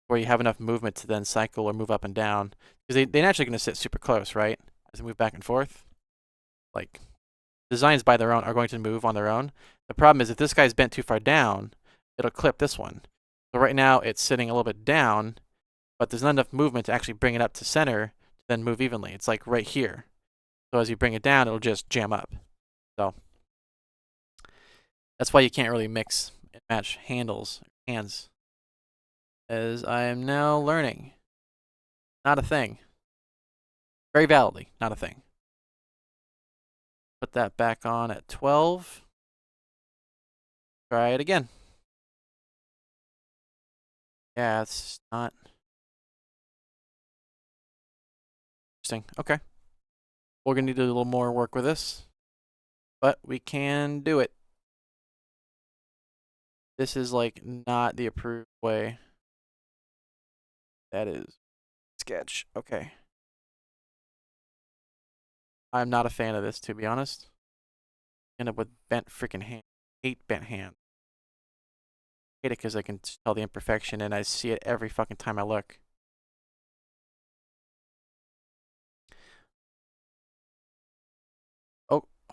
where you have enough movement to then cycle or move up and down because they're naturally going to sit super close, right? As they move back and forth. Like designs by their own are going to move on their own. The problem is if this guy's bent too far down, it'll clip this one. So right now it's sitting a little bit down, but there's not enough movement to actually bring it up to center to then move evenly. It's like right here. So as you bring it down, it'll just jam up. So that's why you can't really mix and match hands. As I am now learning. Not a thing. Very validly, not a thing. Put that back on at 12. Try it again. Yeah, it's not interesting. Okay. We're going to need to do a little more work with this, but we can do it. This is like not the approved way. That is sketch. Okay. I'm not a fan of this, to be honest. End up with bent freaking hand. 8 bent hands. Hate it because I can tell the imperfection and I see it every fucking time I look.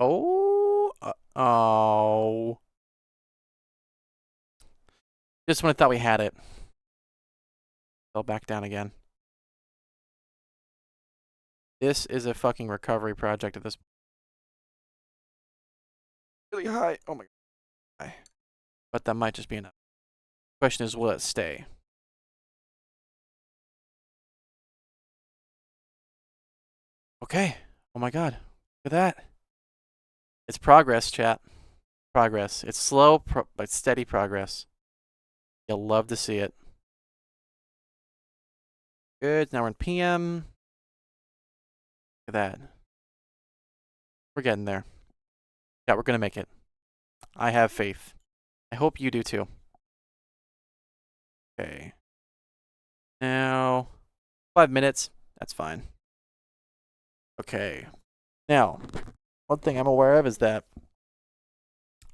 Oh, Oh. Just when I thought we had it. Fell back down again. This is a fucking recovery project at this point. Really high. Oh my god. But that might just be enough. Question is, will it stay? Okay. Oh my god. Look at that. It's progress, chat. Progress. It's slow, but steady progress. You'll love to see it. Good. Now we're in PM. Look at that. We're getting there. Yeah, we're gonna make it. I have faith. I hope you do too. Okay. Now, 5 minutes. That's fine. Okay. Now, one thing I'm aware of is that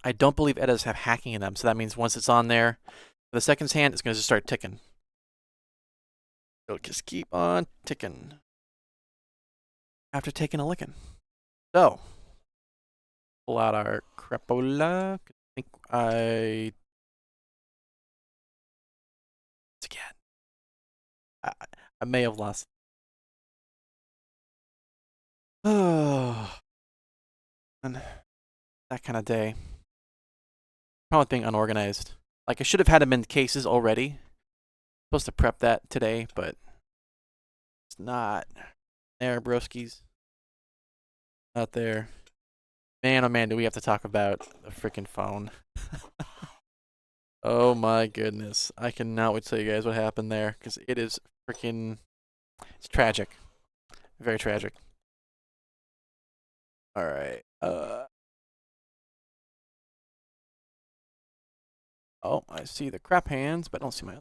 I don't believe editors have hacking in them. So that means once it's on there, for the seconds hand, it's going to just start ticking. It'll just keep on ticking. After taking a licking. So, pull out our crapola. I think it's again. I may have lost. Oh, and that kind of day. Problem with being unorganized. Like, I should have had them in cases already. Supposed to prep that today, but it's not there, broskies. Not there. Man, oh man, do we have to talk about the freaking phone. Oh my goodness. I cannot wait to tell you guys what happened there, because it is freaking... It's tragic. Very tragic. Alright. Oh, I see the crap hands, but I don't see my...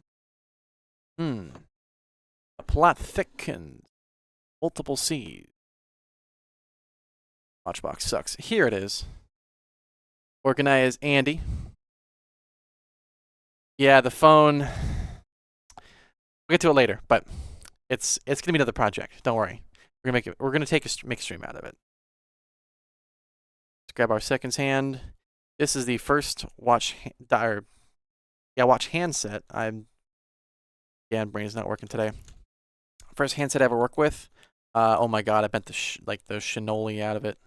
The plot thickens. Multiple C's. Watchbox sucks. Here it is. Organize Andy. Yeah, the phone... We'll get to it later, but it's gonna be another project. Don't worry. We're gonna make it. We're gonna make a stream out of it. Let's grab our seconds hand. This is the first watch handset. Brain's not working today. First handset I ever worked with. Oh my god, I bent the Shinoli out of it.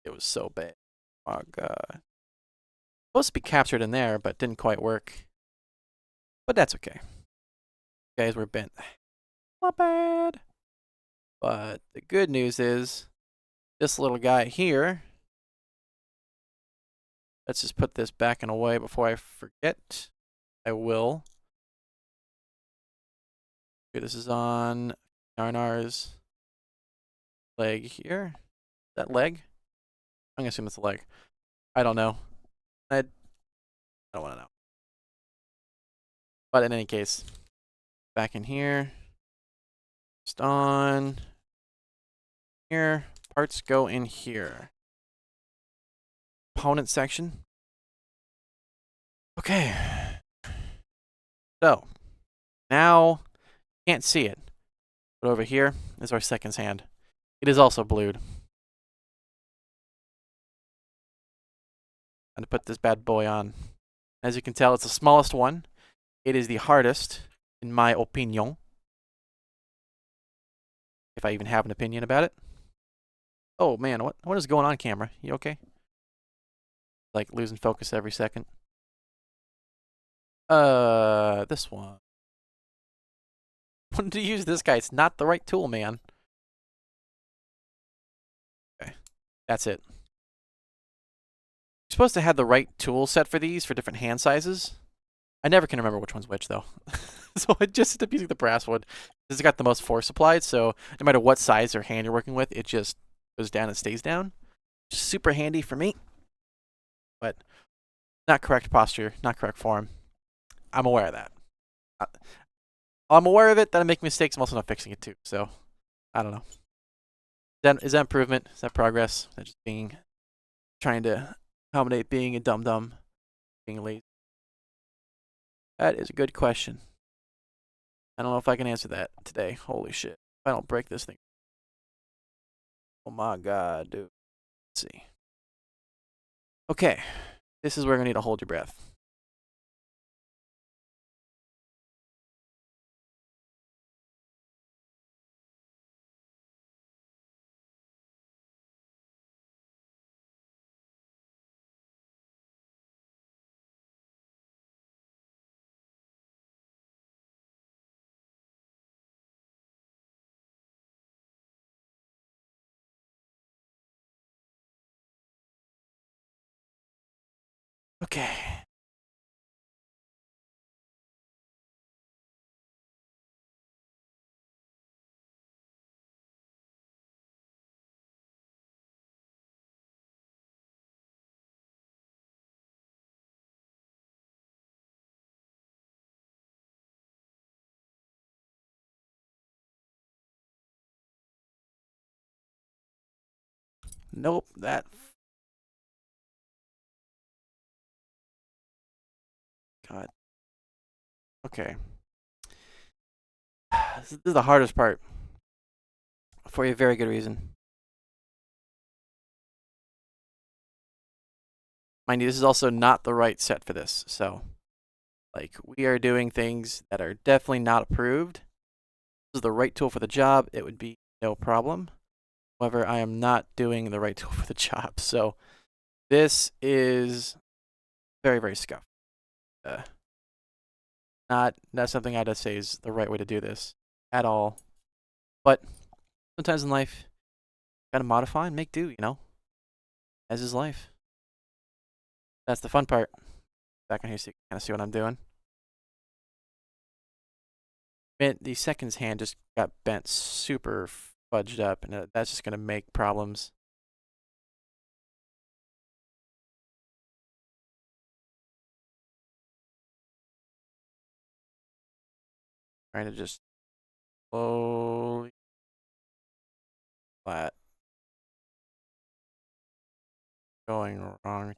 It was so bad. Oh god. Supposed to be captured in there, but didn't quite work. But that's okay. Guys were bent. Not bad. But the good news is this little guy here. Let's just put this back and away before I forget. I will. Okay, this is on Narnar's leg here. Is that leg? I'm gonna assume it's a leg. I don't know. I don't want to know. But in any case, back in here. Just on here. Parts go in here. Component section. Okay. So, now, can't see it. But over here is our seconds hand. It is also blued. I'm going to put this bad boy on. As you can tell, it's the smallest one. It is the hardest, in my opinion. If I even have an opinion about it. Oh man, what is going on, camera? You okay? Like losing focus every second. This one. Wanted to use this guy. It's not the right tool, man. Okay, that's it. You're supposed to have the right tool set for these for different hand sizes. I never can remember which one's which though. So I just end up using the brass one. This has got the most force applied, so no matter what size or hand you're working with, it just goes down and stays down. Just super handy for me. But not correct posture, not correct form. I'm aware of that. I'm aware of it that I make mistakes. I'm also not fixing it too. So I don't know. Is that improvement? Is that progress? Is that just trying to accommodate being a dum-dum, being lazy? That is a good question. I don't know if I can answer that today. Holy shit. If I don't break this thing. Oh my god, dude. Let's see. Okay, this is where we're gonna need to hold your breath. Okay. Nope, that. God. Okay. This is the hardest part for a very good reason. Mind you, this is also not the right set for this. So, like, we are doing things that are definitely not approved. This is the right tool for the job. It would be no problem. However, I am not doing the right tool for the job. So, this is very, very scuffed. Not something I'd say is the right way to do this at all. But sometimes in life, gotta modify and make do, as is life. That's the fun part. Back on here so you can kind of see what I'm doing. The second's hand just got bent super fudged up, and that's just gonna make problems. Trying to just slowly flat. Going wrong.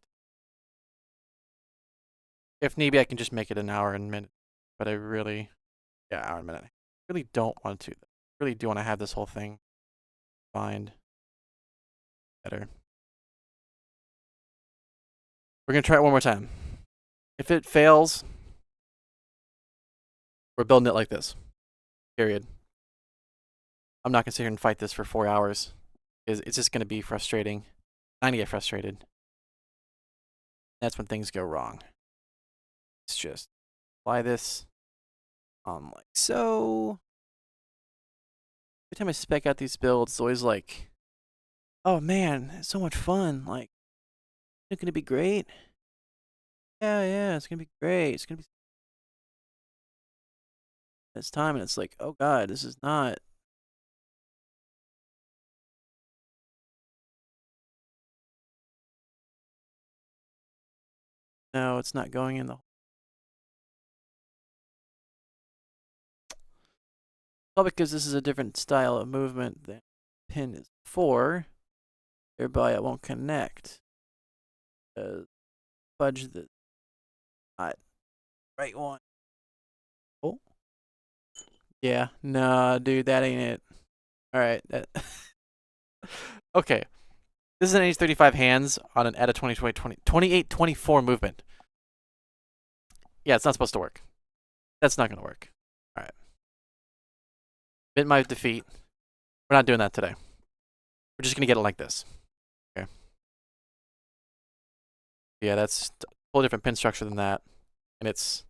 If need be, I can just make it an hour and a minute. But I really, yeah, hour and a minute. I really don't want to. Really do want to have this whole thing find better. We're gonna try it one more time. If it fails, we're building it like this. Period. I'm not gonna sit here and fight this for 4 hours. It's just gonna be frustrating. I'm gonna get frustrated. That's when things go wrong. It's just apply this on like so. Every time I spec out these builds, it's always like, oh man, it's so much fun. Like, it's gonna be great. Yeah, it's gonna be great. It's gonna be this time, and it's like, oh god, this is not. No, it's not going in the. Well, because this is a different style of movement than pin is for, thereby it won't connect. Fudge the not right one. Oh, yeah, nah, dude, that ain't it. All right, that. Okay, this is an H35 hands on an ETA 2824 movement. Yeah, it's not supposed to work. That's not gonna work. All right, admit my defeat. We're not doing that today. We're just gonna get it like this. Okay. Yeah, that's a whole different pin structure than that, and it's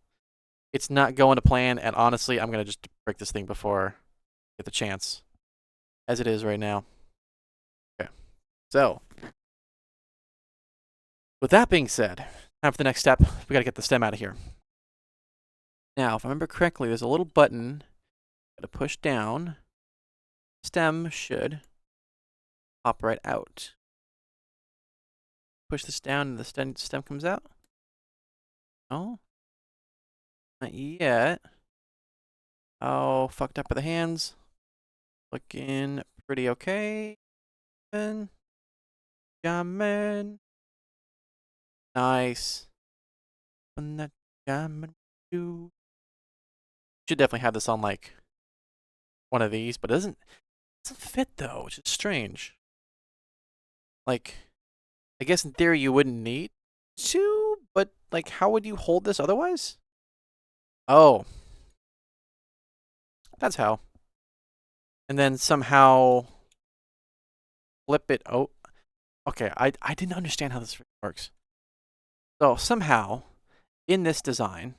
not going to plan. And honestly, I'm gonna just break this thing before I get the chance, as it is right now. Okay. So, with that being said, time for the next step. We gotta get the stem out of here. Now, if I remember correctly, there's a little button. Gotta push down. Stem should pop right out. Push this down and the stem comes out. Oh, not yet. Oh, fucked up with the hands. Looking pretty okay. And jamming. Nice. When that jamming do. Should definitely have this on like one of these, but it doesn't fit though, which is strange. Like I guess in theory you wouldn't need to, but like how would you hold this otherwise? Oh, that's how. And then somehow flip it. Oh, okay. I didn't understand how this works. So somehow in this design,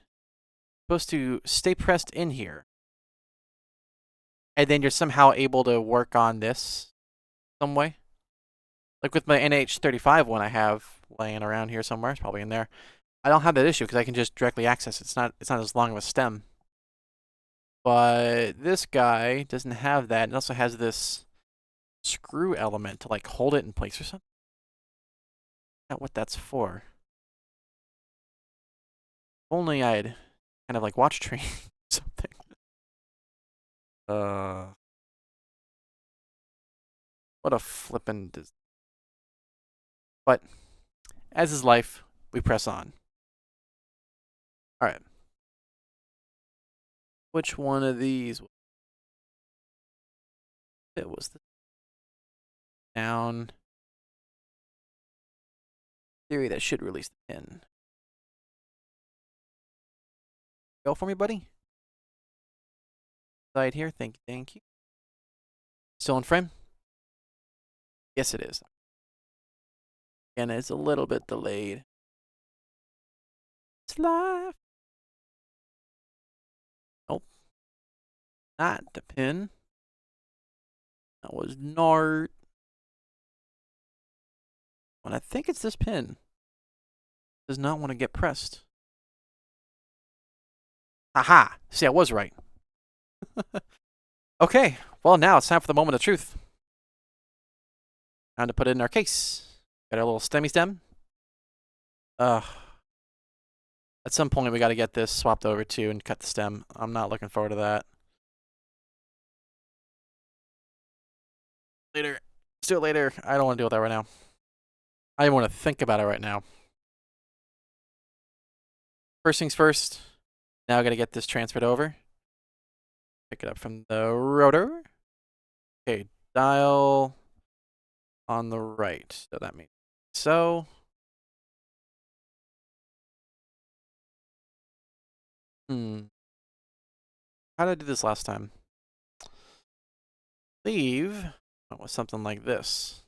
supposed to stay pressed in here, and then you're somehow able to work on this some way. Like with my NH35 one I have laying around here somewhere, it's probably in there. I don't have that issue because I can just directly access it. It's not as long of a stem. But this guy doesn't have that. It also has this screw element to like hold it in place or something. Not what that's for. If only I'd kind of like watch train something. What a flippin' But as is life, we press on. All right. Which one of these? It was the down theory that should release the pin. Go for me, buddy. Side here. Thank you. Thank you. Still in frame? Yes, it is. And it's a little bit delayed. It's live. Nope. Not the pin. That was Nart. And I think it's this pin. Does not want to get pressed. Aha! See, I was right. Okay, well now it's time for the moment of truth. Time to put it in our case. Got our little stemmy stem. At some point we got to get this swapped over too and cut the stem. I'm not looking forward to that. Later. Let's do it later. I don't want to deal with that right now. I don't want to think about it right now. First things first. Now I got to get this transferred over. Pick it up from the rotor. Okay, dial on the right. So that means so. How did I do this last time? Leave. It was something like this.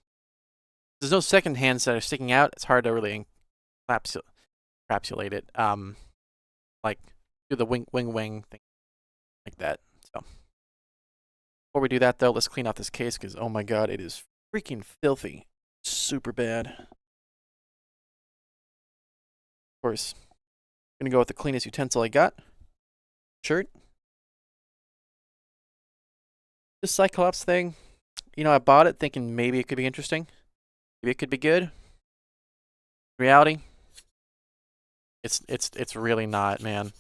There's no second hands that are sticking out. It's hard to really encapsulate it. Like do the wing thing like that. So before we do that though, let's clean out this case because oh my god, it is freaking filthy. Super bad. Of course, I'm gonna go with the cleanest utensil I got. Shirt. This Cyclops thing, you know, I bought it thinking maybe it could be interesting. Maybe it could be good. Reality, it's really not, man.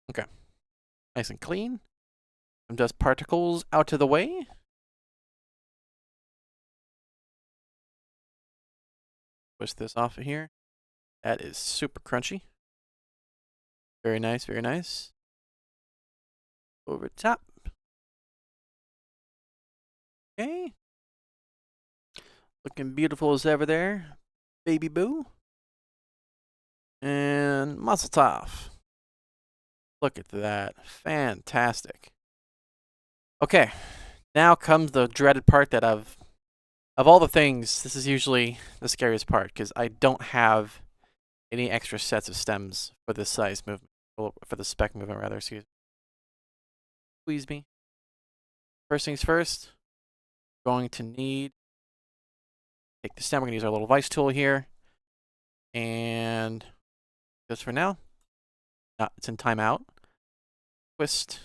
Okay. Nice and clean. Some dust particles out of the way. Push this off of here. That is super crunchy. Very nice, very nice. Over top. Okay. Looking beautiful as ever there. Baby boo. And muzzle off. Look at that. Fantastic. Okay. Now comes the dreaded part that of all the things, this is usually the scariest part because I don't have any extra sets of stems for this size movement, for the spec movement rather, excuse me. Squeeze me. First things first, going to need, take the stem, we're gonna use our little vise tool here. And just for now, it's in timeout. Twist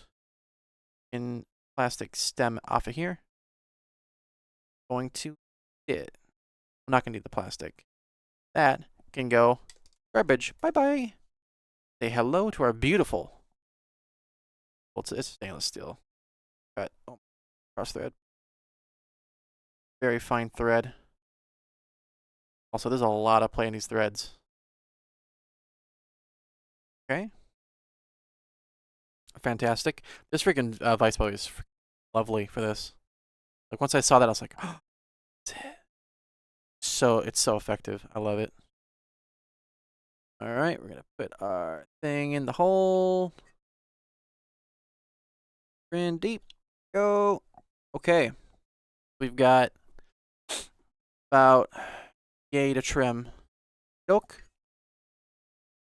in plastic stem off of here. Going to it. I'm not gonna need the plastic. That can go garbage. Bye bye. Say hello to our beautiful. Well, it's stainless steel. Got cross thread. Very fine thread. Also, there's a lot of play in these threads. Okay. Fantastic. This freaking vice bow is lovely for this. Like once I saw that, I was like, oh, it's so effective. I love it. All right, we're gonna put our thing in the hole. In deep. Go. Okay. We've got about yay to trim yoke.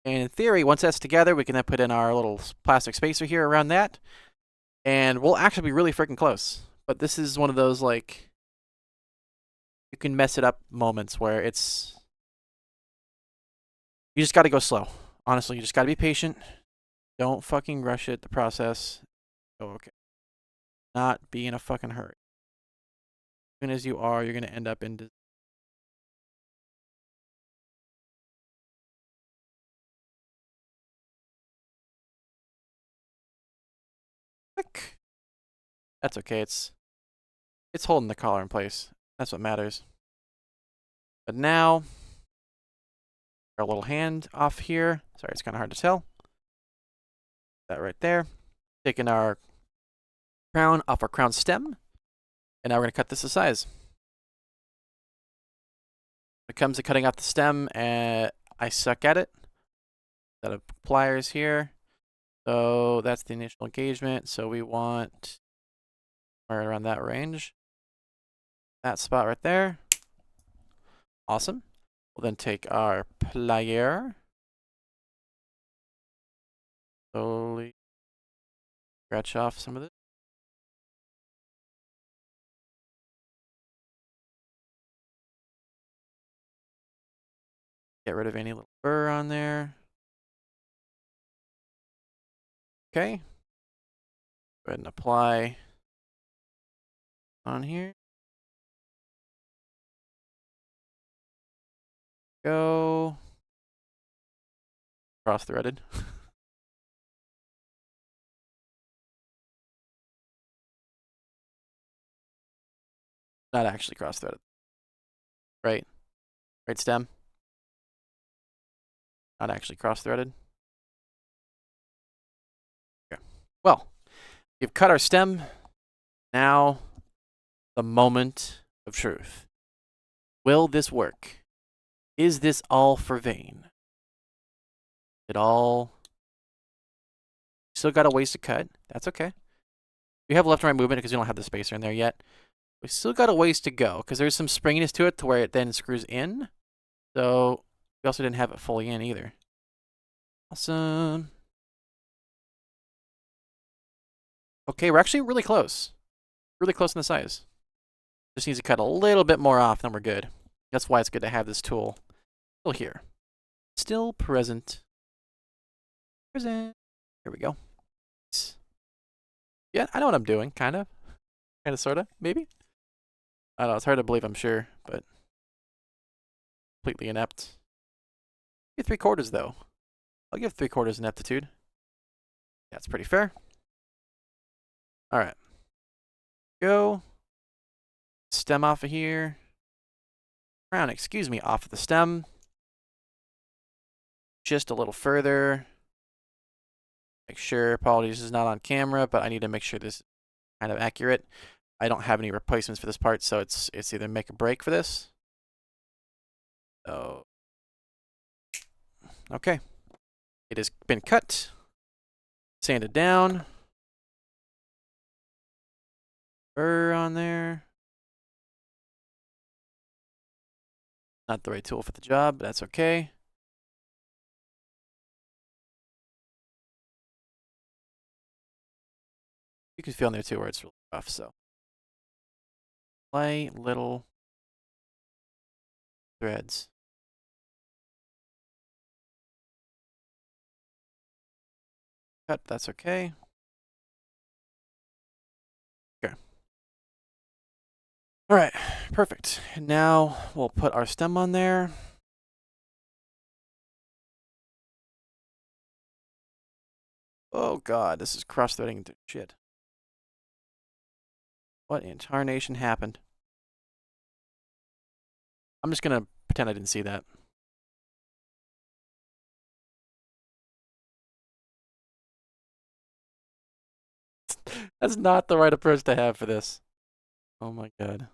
And in theory, once that's together, we can then put in our little plastic spacer here around that. And we'll actually be really freaking close. But this is one of those, like, you can mess it up moments where it's... You just got to go slow. Honestly, you just got to be patient. Don't fucking rush it, the process. Oh, okay. Not be in a fucking hurry. As soon as you are, you're going to end up in... Click. That's okay. It's holding the collar in place. That's what matters. But now, our little hand off here. Sorry, it's kind of hard to tell. That right there. Taking our crown off our crown stem. And now we're going to cut this to size. When it comes to cutting off the stem, I suck at it. Set of pliers here. So that's the initial engagement. So we want right around that range. That spot right there. Awesome. We'll then take our plier. Slowly scratch off some of this. Get rid of any little burr on there. Okay. Go ahead and apply on here. Go. Cross-threaded. Not actually cross-threaded. Right. Right stem. Not actually cross-threaded. Okay. Well, we've cut our stem. Now, the moment of truth. Will this work? Is this all for Vane? It all... Still got a ways to cut. That's okay. We have left and right movement because we don't have the spacer in there yet. We still got a ways to go because there's some springiness to it to where it then screws in. So we also didn't have it fully in either. Awesome. Okay, we're actually really close. Really close in the size. Just needs to cut a little bit more off, then we're good. That's why it's good to have this tool. Still here. Still present. Present. Here we go. Yeah, I know what I'm doing, kind of. Kind of, sort of, maybe. I don't know, it's hard to believe, I'm sure, but completely inept. Give 3/4 though. I'll give 3/4 ineptitude. That's pretty fair. All right. Go. Stem off of here. Crown, excuse me, off of the stem. Just a little further. Make sure, apologies, this is not on camera, but I need to make sure this is kind of accurate. I don't have any replacements for this part, so it's either make or break for this. So, okay. It has been cut, sanded down. Burr on there. Not the right tool for the job, but that's okay. You can feel in there too where it's really rough, so. Light little threads. Cut, that's okay. Okay. All right, perfect. Now we'll put our stem on there. Oh god, this is cross-threading into shit. What in tarnation happened? I'm just gonna pretend I didn't see that. That's not the right approach to have for this. Oh my god.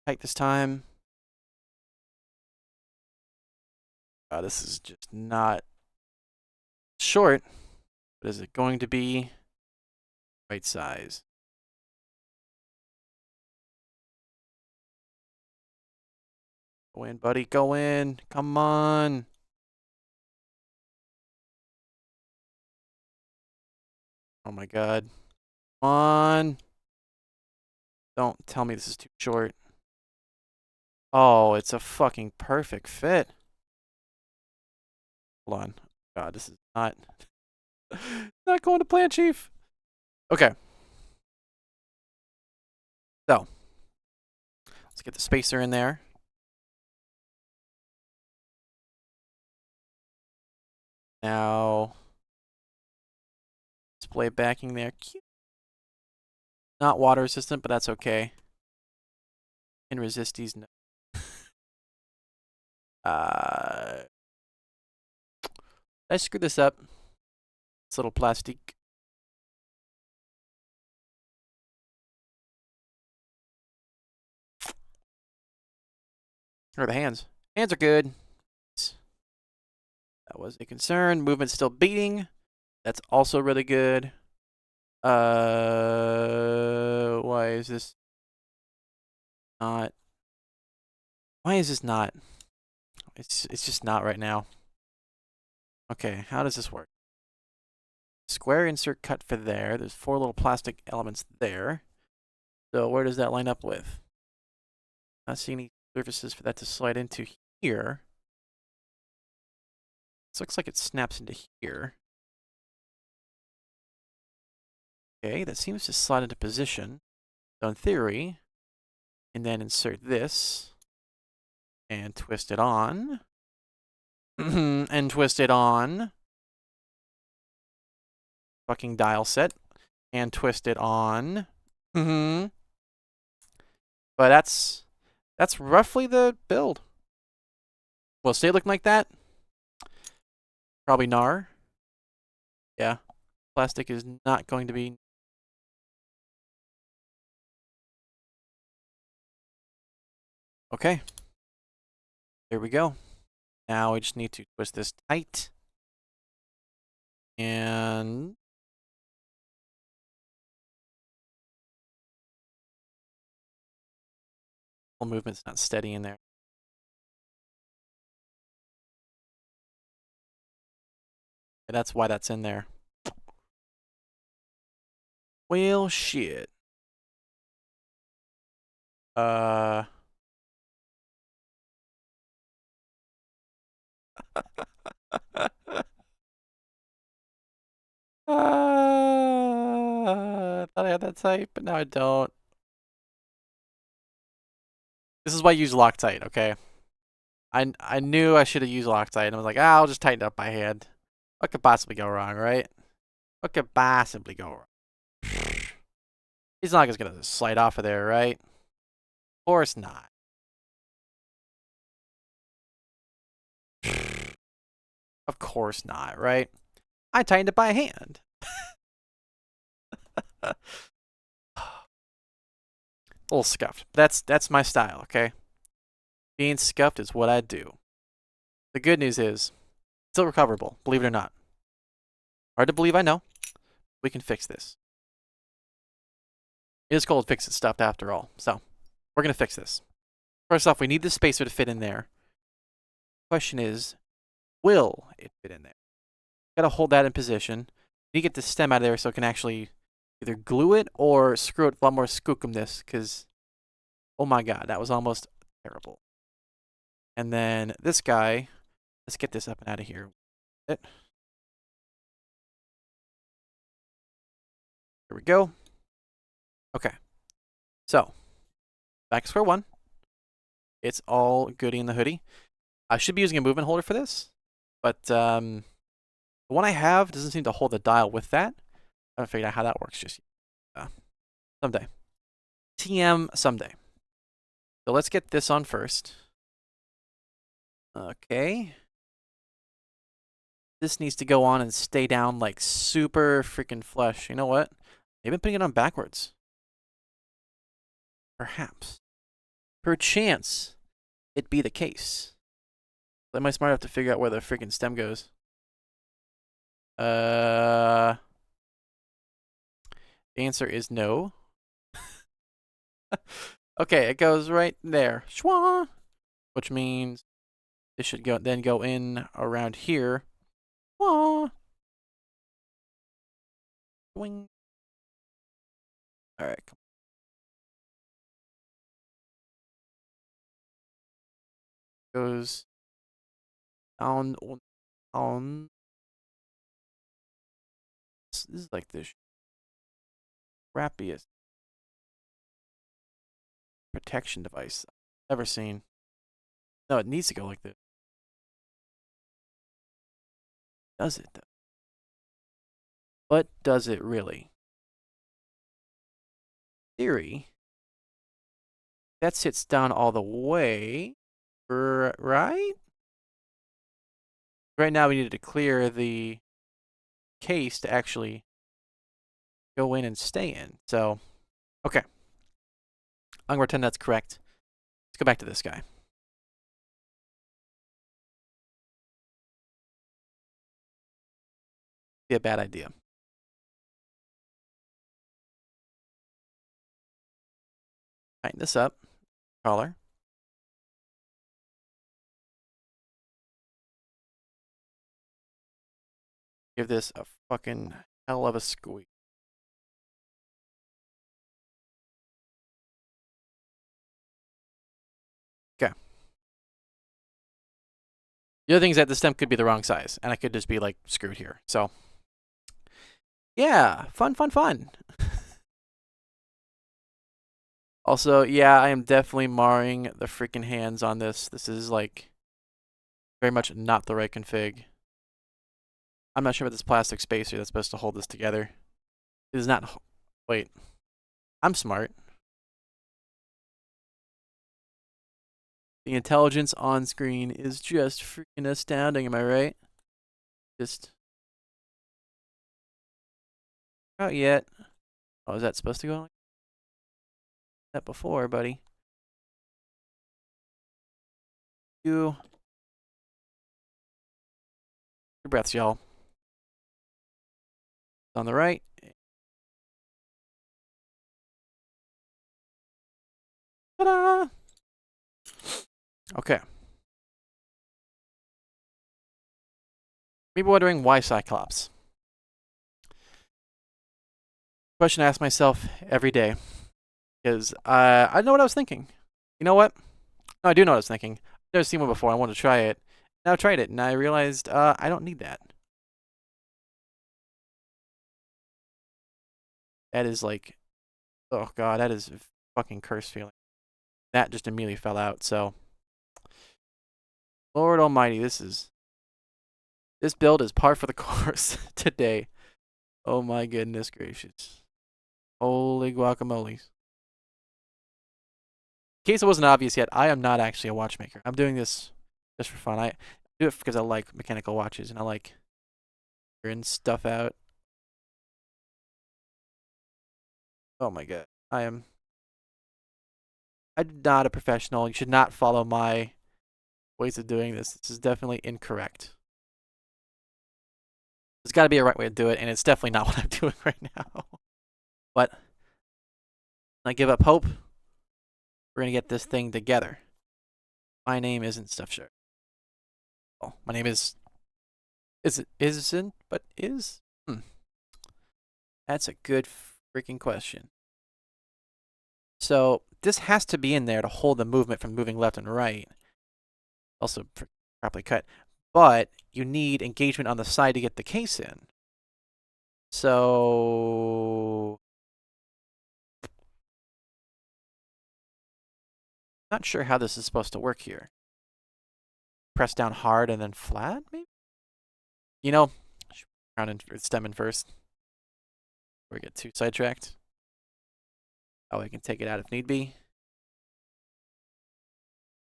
Tight this time. This is just not short. But is it going to be right size? Go in, buddy. Go in. Come on. Oh my god. Come on. Don't tell me this is too short. Oh, it's a fucking perfect fit. Hold on. God, this is not not going to plan, Chief. Okay. So, let's get the spacer in there. Now, display backing there. Cute. Not water resistant, but that's okay. Can resist these. No. I screwed this up. This little plastic. Or the hands. Hands are good. That was a concern. Movement's still beating. That's also really good. Why is this not? Why is this not? It's just not right now. Okay, how does this work? Square insert cut for there. There's 4 little plastic elements there. So where does that line up with? Not seeing any surfaces for that to slide into here. This looks like it snaps into here. Okay, that seems to slide into position. So in theory, and then insert this and twist it on. And twist it on. Fucking dial set. And twist it on. But that's roughly the build. Will it stay looking like that? Probably nar. Yeah. Plastic is not going to be. Okay. There we go. Now we just need to twist this tight. And whole movement's not steady in there. That's why that's in there. Well, shit. I thought I had that tight, but now I don't. This is why I use Loctite, okay? I knew I should have used Loctite, and I was like, I'll just tighten it up by hand. What could possibly go wrong, right? What could possibly go wrong? He's not just gonna slide off of there, right? Of course not. Of course not, right? I tightened it by hand. A little scuffed. That's my style, okay? Being scuffed is what I do. The good news is, still recoverable, believe it or not. Hard to believe, I know. We can fix this. It is called Fix It Stuff after all, so we're going to fix this. First off, we need the spacer to fit in there. Question is, will it fit in there? Gotta hold that in position. You get the stem out of there so it can actually either glue it or screw it with a lot more skookumness, because, oh my god, that was almost terrible. And then this guy, let's get this up and out of here. Here we go. Okay. So, back to square one. It's all goody in the hoodie. I should be using a movement holder for this, but the one I have doesn't seem to hold the dial with that. I haven't figured out how that works just yet. Someday. TM someday. So let's get this on first. Okay. This needs to go on and stay down like super freaking flush. You know what? Maybe I'm putting it on backwards. Perhaps. Perchance it be the case. Am I smart enough to figure out where the freaking stem goes? The answer is no. Okay, it goes right there. Schwa! Which means it should then go in around here. Schwa! Swing. All right. Goes down. Down. This is like the crappiest protection device I've ever seen. No, it needs to go like this. Does it though? But does it really? Theory. That sits down all the way, right? Right now we needed to clear the case to actually go in and stay in. So, okay. I'm going to pretend that's correct. Let's go back to this guy. Be a bad idea. Tighten this up. Collar. Give this a fucking hell of a squeeze. Okay. The other thing is that the stem could be the wrong size, and I could just be like screwed here. So, yeah, fun. Also, yeah, I am definitely marring the freaking hands on this. This is like very much not the right config. I'm not sure about this plastic spacer that's supposed to hold this together. It is not. Wait. I'm smart. The intelligence on screen is just freaking astounding, am I right? Just. Not yet. Oh, is that supposed to go like that before, buddy? Your breaths, y'all. On the right. Ta-da! Okay. Maybe wondering why Cyclops. Question I ask myself every day is I know what I was thinking. You know what? No, I do know what I was thinking. I've never seen one before. I wanted to try it. Now I tried it, and I realized I don't need that. That is like, oh god, that is a fucking cursed feeling. That just immediately fell out. So, Lord Almighty, this build is par for the course today. Oh my goodness gracious. Holy guacamole. In case it wasn't obvious yet, I am not actually a watchmaker. I'm doing this just for fun. I do it because I like mechanical watches and I like figuring stuff out. Oh my god. I'm not a professional. You should not follow my ways of doing this. This is definitely incorrect. There's got to be a right way to do it, and it's definitely not what I'm doing right now. But I give up hope. We're going to get this thing together. My name isn't Stuff Shark. Oh, my name is it isn't, but is? That's a good freaking question. So this has to be in there to hold the movement from moving left and right. Also properly cut. But you need engagement on the side to get the case in. So not sure how this is supposed to work here. Press down hard and then flat, maybe? You know, crown and stem in first. Before we get too sidetracked. Oh, I can take it out if need be.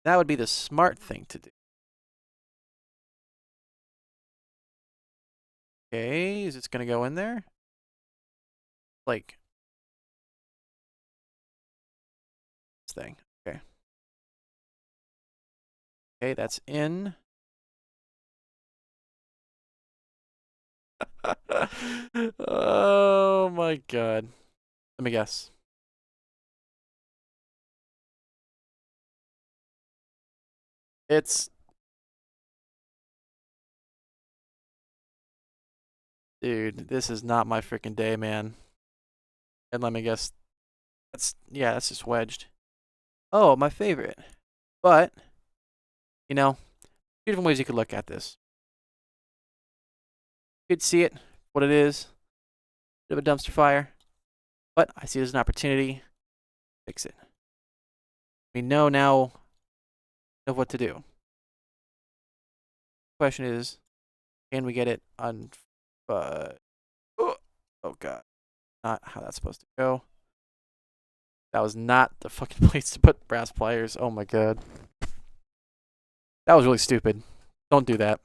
That would be the smart thing to do. Okay, is it gonna go in there? Like this thing. Okay. Okay, that's in. Oh my god. Let me guess. It's dude, this is not my freaking day, man. And let me guess. That's just wedged. Oh, my favorite. But, you know, two different ways you could look at this. You could see it, what it is, bit of a dumpster fire. But I see it as an opportunity to fix it. We know now of what to do. Question is, can we get it on oh god. Not how that's supposed to go. That was not the fucking place to put brass pliers. Oh my god. That was really stupid. Don't do that.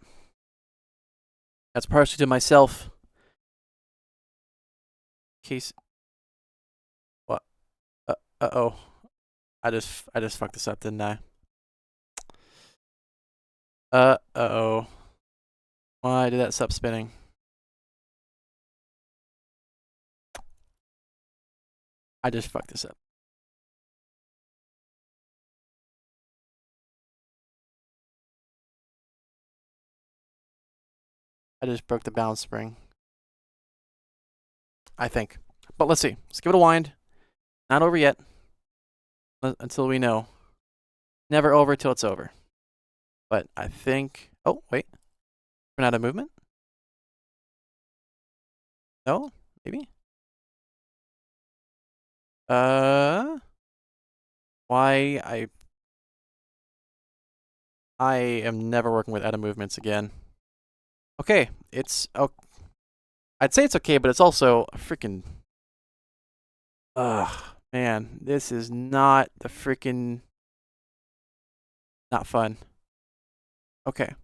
That's partially to myself. Case. What? Uh-oh. I just fucked this up, didn't I? Uh-oh. Why did that stop spinning? I just fucked this up. I just broke the balance spring. I think. But let's see. Let's give it a wind. Not over yet. Until we know. Never over till it's over. But I think... Oh, wait. Run out of movement? No? Maybe? Why I am never working with out of movements again. Okay, it's... Oh, I'd say it's okay, but it's also a freaking... Ugh, man. This is not the freaking... Not fun. Okay.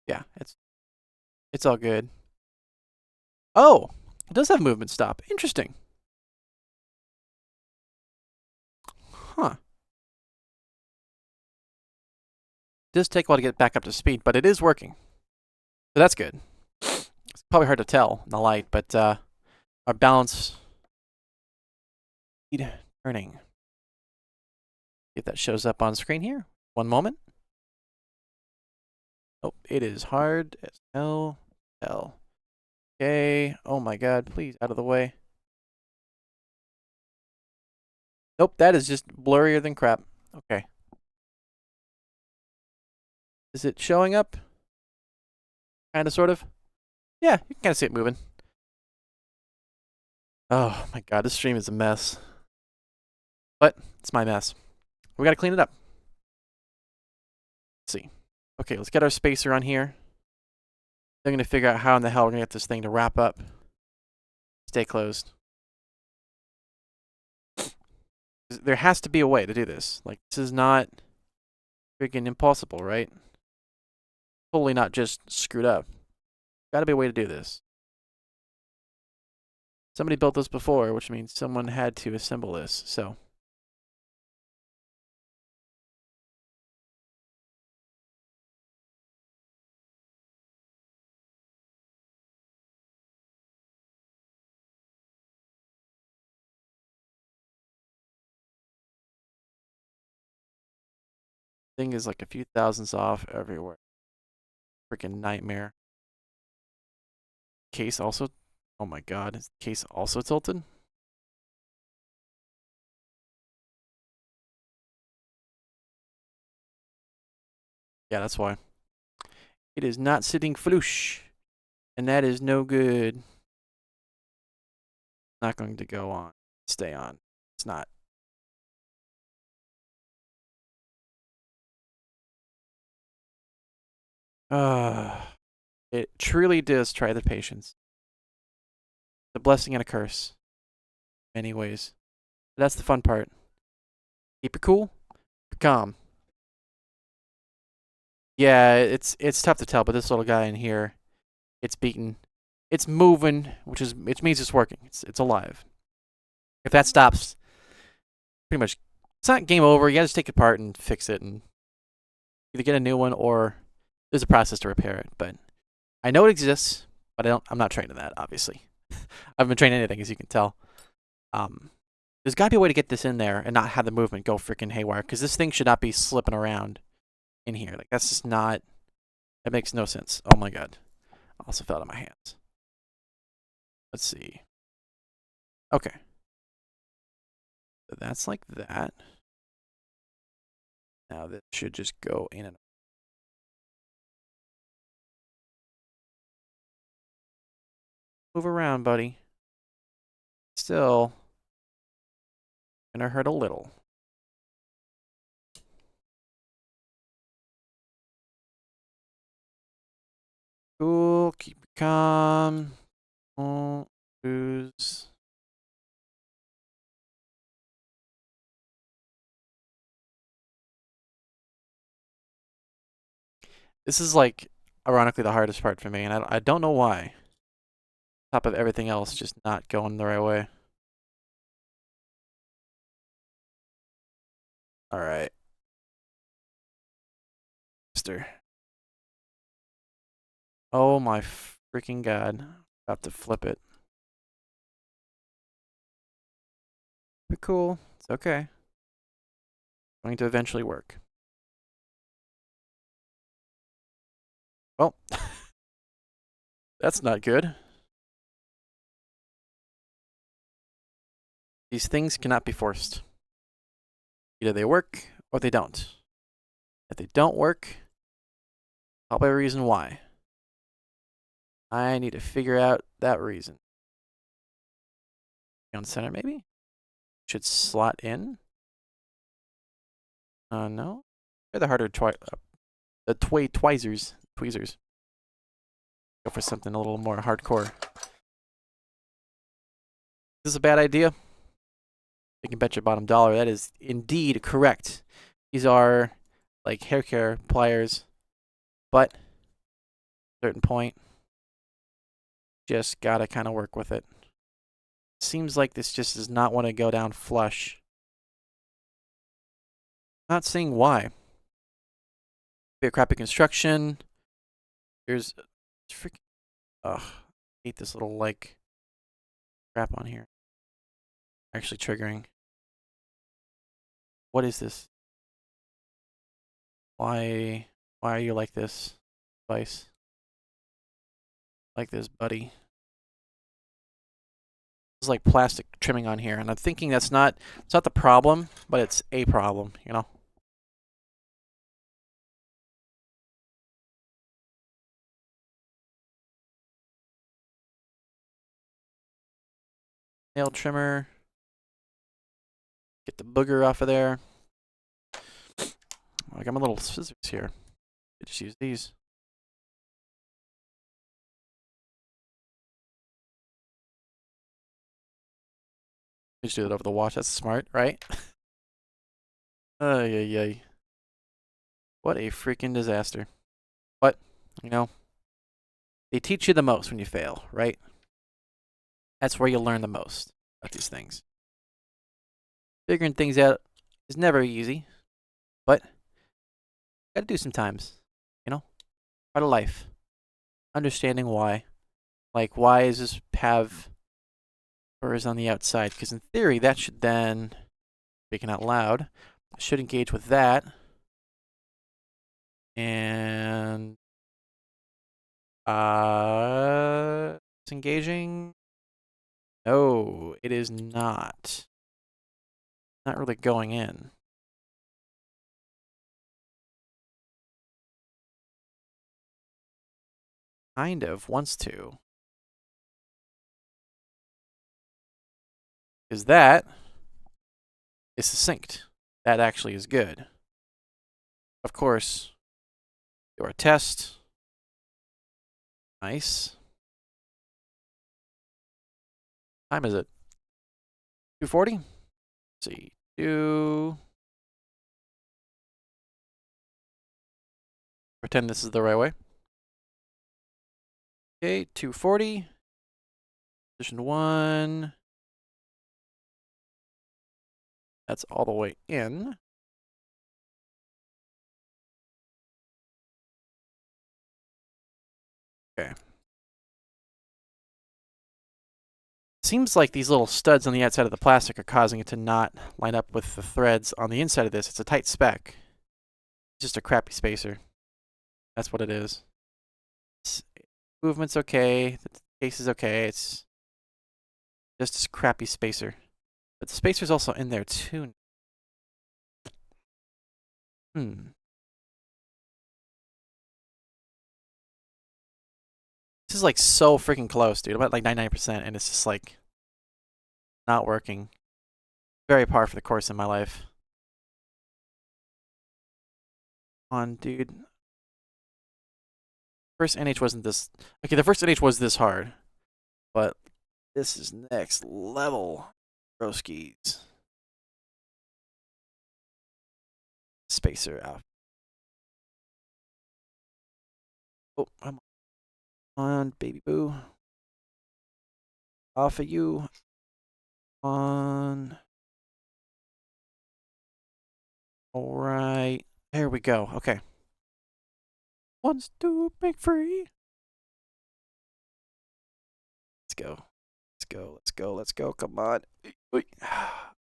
Yeah, it's all good. Oh, it does have movement stop. Interesting. Huh. It does take a while to get back up to speed, but it is working. So that's good. It's probably hard to tell in the light, but our balance speed turning. If that shows up on screen here. One moment. Oh, it is hard as hell. Okay. Oh my god, please, out of the way. Nope, that is just blurrier than crap. Okay. Is it showing up? Kind of, sort of? Yeah, you can kind of see it moving. Oh my god, this stream is a mess. But it's my mess. We gotta clean it up. Let's see. Okay, let's get our spacer on here. I'm gonna figure out how in the hell we're gonna get this thing to wrap up. Stay closed. There has to be a way to do this. Like, this is not freaking impossible, right? Totally not just screwed up. Gotta be a way to do this. Somebody built this before, which means someone had to assemble this, so. Thing is like a few thousands off everywhere. Freaking nightmare. Case also, oh my god, is the case also tilted? Yeah, that's why. It is not sitting flush. And that is no good. Not going to go on. Stay on. It's not. It truly does try the patience. A blessing and a curse. In many ways. But that's the fun part. Keep it cool. Keep it calm. Yeah, it's tough to tell, but this little guy in here, it's beaten. It's moving, which means it's working. It's alive. If that stops, pretty much, it's not game over. You gotta just take it apart and fix it, and either get a new one or there's a process to repair it. But I know it exists, but I'm not trained in that, obviously. I haven't been trained in anything, as you can tell. There's got to be a way to get this in there and not have the movement go freaking haywire, because this thing should not be slipping around in here. Like, that's just not. That makes no sense. Oh my god. Also fell out of my hands. Let's see. Okay. So that's like that. Now this should just go in and move around, buddy. Still gonna hurt a little. Cool. Keep it calm. Don't lose. This is like, ironically, the hardest part for me, and I don't know why. Top of everything else, just not going the right way. All right. Mister. Oh my freaking god. About to flip it. But cool. It's okay. Going to eventually work. Well, that's not good. These things cannot be forced. Either they work or they don't. If they don't work, I'll be a reason why. I need to figure out that reason. On center, maybe? Should slot in? No. They're the harder the tweezers. Go for something a little more hardcore. Is this a bad idea? You can bet your bottom dollar that is indeed correct. These are like hair care pliers, but at a certain point, just gotta kind of work with it. Seems like this just does not want to go down flush. Not seeing why. Be a crappy construction. There's freaking. Ugh, I hate this little like crap on here. Actually triggering. What is this? Why are you like this, Vice? Like this, buddy. There's like plastic trimming on here, and I'm thinking it's not the problem, but it's a problem, you know? Nail trimmer. Get the booger off of there. I got my little scissors here. Just use these. Just do it over the wash. That's smart, right? Ay, ay, ay. What a freaking disaster. But, you know, they teach you the most when you fail, right? That's where you learn the most about these things. Figuring things out is never easy, but gotta do sometimes, you know? Part of life. Understanding why. Like, why does this have burrs on the outside? Because in theory, that should then, speaking out loud, should engage with that. And it's engaging. No, it is not. Not really going in. Kind of wants to. Because that is succinct. That actually is good. Of course, your test. Nice. Time is it? 2:40? Let's see. 2. Pretend this is the right way. Okay, 240. Position 1. That's all the way in. Okay. Seems like these little studs on the outside of the plastic are causing it to not line up with the threads on the inside of this. It's a tight spec. It's just a crappy spacer. That's what it is. Movement's okay. The case is okay. It's just a crappy spacer. But the spacer's also in there too. This is like so freaking close, dude. I'm at like 99%, and it's just like not working. Very par for the course in my life. On, dude. First NH wasn't this. Okay, the first NH was this hard, but this is next level, broskies. Spacer out. Oh, I'm on, baby boo. Off of you. On. All right. There we go. Okay. Wants to break free. Let's go. Let's go. Let's go. Let's go. Come on.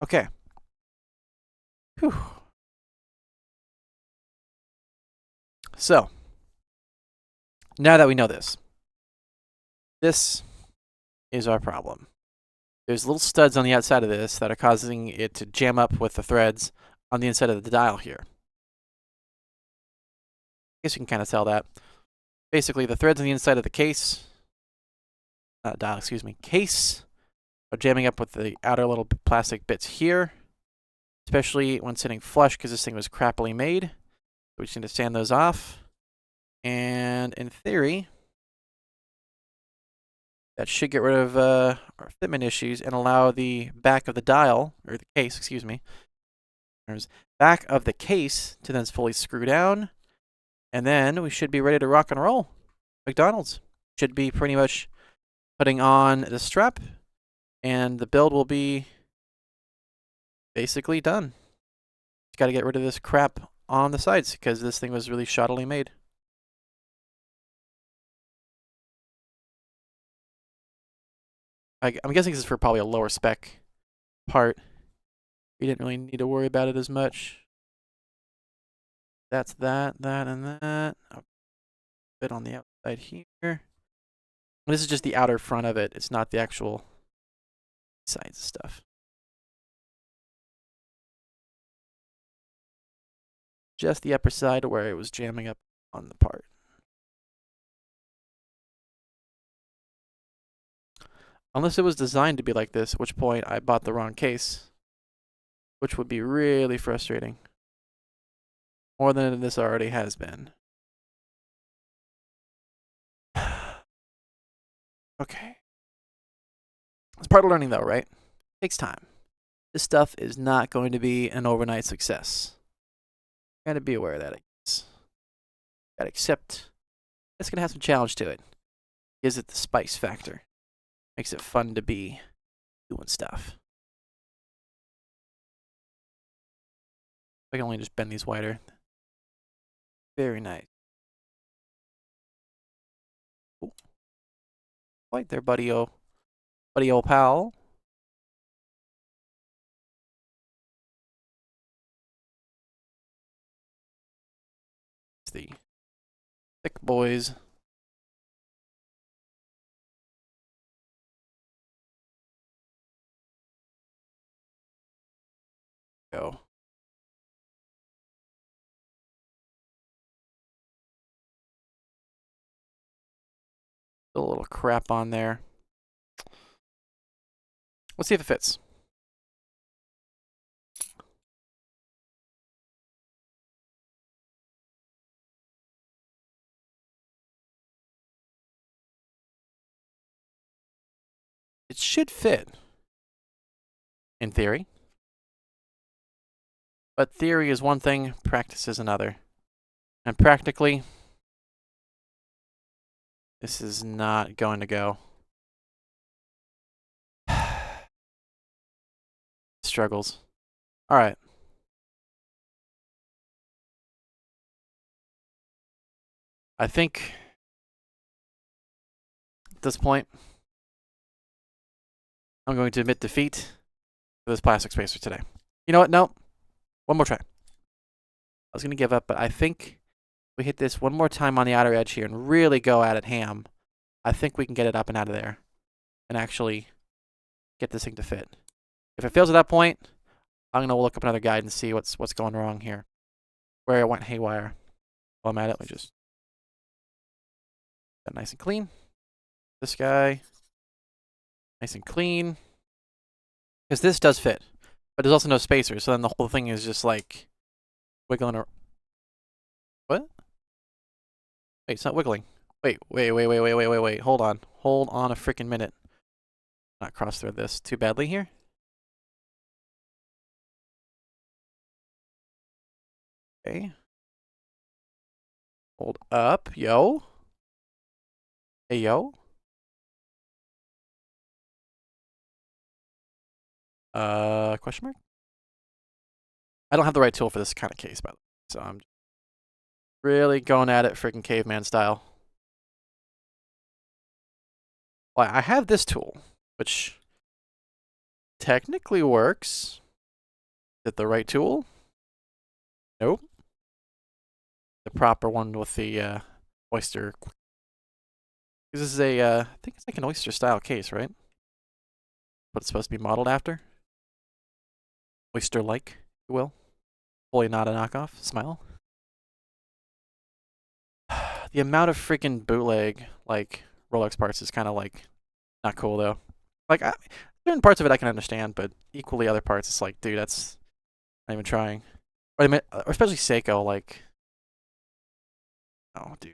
Okay. Whew. So, now that we know this, this is our problem. There's little studs on the outside of this that are causing it to jam up with the threads on the inside of the dial here. I guess you can kind of tell that. Basically, the threads on the inside of the case, case, are jamming up with the outer little plastic bits here, especially when sitting flush because this thing was crappily made. We just need to sand those off. And in theory, that should get rid of our fitment issues and allow the back of the dial, or the case, excuse me, back of the case to then fully screw down. And then we should be ready to rock and roll. McDonald's should be pretty much putting on the strap, and the build will be basically done. Just got to get rid of this crap on the sides because this thing was really shoddily made. I'm guessing this is for probably a lower spec part. We didn't really need to worry about it as much. That's that, and that. A bit on the outside here. This is just the outer front of it. It's not the actual sides stuff. Just the upper side where it was jamming up on the part. Unless it was designed to be like this, at which point I bought the wrong case, which would be really frustrating. More than this already has been. Okay. It's part of learning though, right? It takes time. This stuff is not going to be an overnight success. Gotta be aware of that, I guess. Gotta accept it's gonna have some challenge to it. Gives it the spice factor. Makes it fun to be doing stuff. I can only just bend these wider. Very nice. Ooh. Right there, buddy-o. Buddy-o pal. It's the thick boys. Go. Still a little crap on there. Let's see if it fits. It should fit. In theory. But theory is one thing, practice is another. And practically, This is not going to go. Struggles. All right. I think at this point, I'm going to admit defeat for this plastic spacer today. You know what? No. One more try. I was going to give up, but I think we hit this one more time on the outer edge here and really go at it ham. I think we can get it up and out of there and actually get this thing to fit. If it fails at that point, I'm going to look up another guide and see what's going wrong here. Where it went haywire. While I'm at it, we just get nice and clean. This guy, nice and clean. Because this does fit. But there's also no spacer, so then the whole thing is just like wiggling around. What? Wait, it's not wiggling. Wait. Hold on. Hold on a freaking minute. Not cross thread this too badly here. Okay. Hold up, yo. Hey, yo. Question mark? I don't have the right tool for this kind of case, by the way. So I'm really going at it freaking caveman style. Well, I have this tool, which technically works. Is it the right tool? Nope. The proper one with the oyster. This is a, I think it's like an oyster style case, right? What it's supposed to be modeled after. Oyster-like, if you will. Hopefully not a knockoff. Smile. The amount of freaking bootleg, like, Rolex parts is kind of, like, not cool, though. Like, certain parts of it I can understand, but equally other parts, it's like, dude, that's not even trying. Or especially Seiko, like, oh, dude.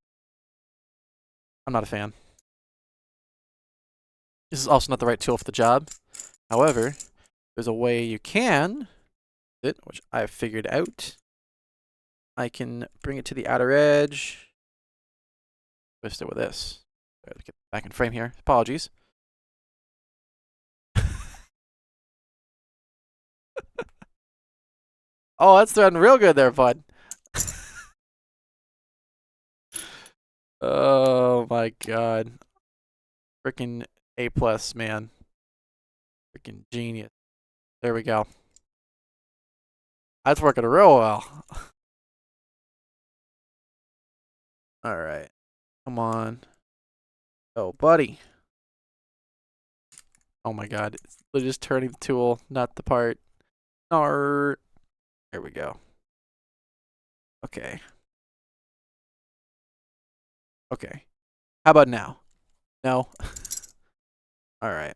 I'm not a fan. This is also not the right tool for the job. However, there's a way you can, which I've figured out. I can bring it to the outer edge. Twist it with this. Let's get back in frame here. Apologies. Oh, that's threading real good there, bud. Oh my god. Freaking A+, man. Freaking genius. There we go. That's working real well. Alright. Come on. Oh, buddy. Oh my god. They're just turning the tool, not the part. There we go. Okay. Okay. How about now? No? Alright.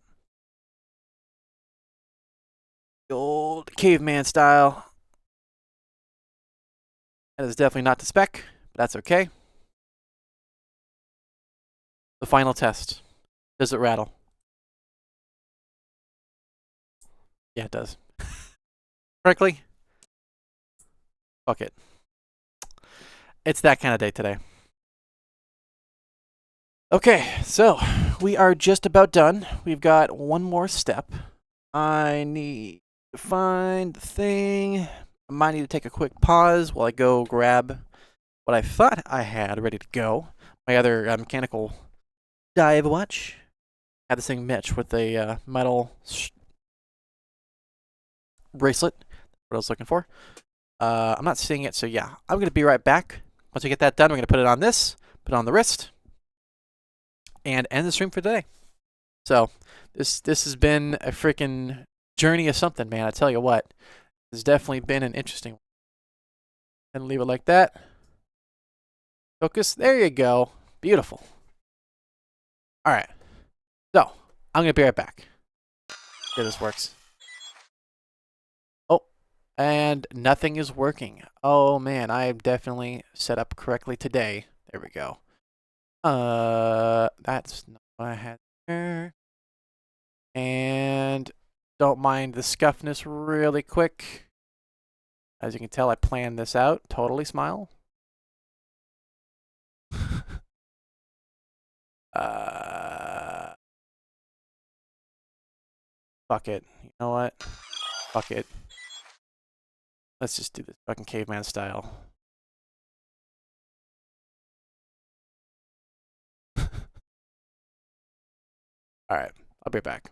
The old caveman style. That is definitely not to spec, but that's okay. The final test. Does it rattle? Yeah, it does. Correctly? Fuck it. It's that kind of day today. Okay, so we are just about done. We've got one more step. I need to find the thing. I might need to take a quick pause while I go grab what I thought I had ready to go. My other mechanical dive watch. Had this thing match with a metal bracelet. What I was looking for. I'm not seeing it, so yeah. I'm going to be right back. Once we get that done, we're going to put it on this, put it on the wrist, and end the stream for today. So this has been a freaking journey of something, man. I tell you what. It's definitely been an interesting one. And leave it like that. Focus. There you go. Beautiful. All right. So I'm going to be right back. See how this works. Oh, and nothing is working. Oh, man. I am definitely set up correctly today. There we go. That's not what I had there. And don't mind the scuffness really quick. As you can tell, I planned this out. Totally smile. Fuck it. You know what? Fuck it. Let's just do this fucking caveman style. Alright, I'll be back.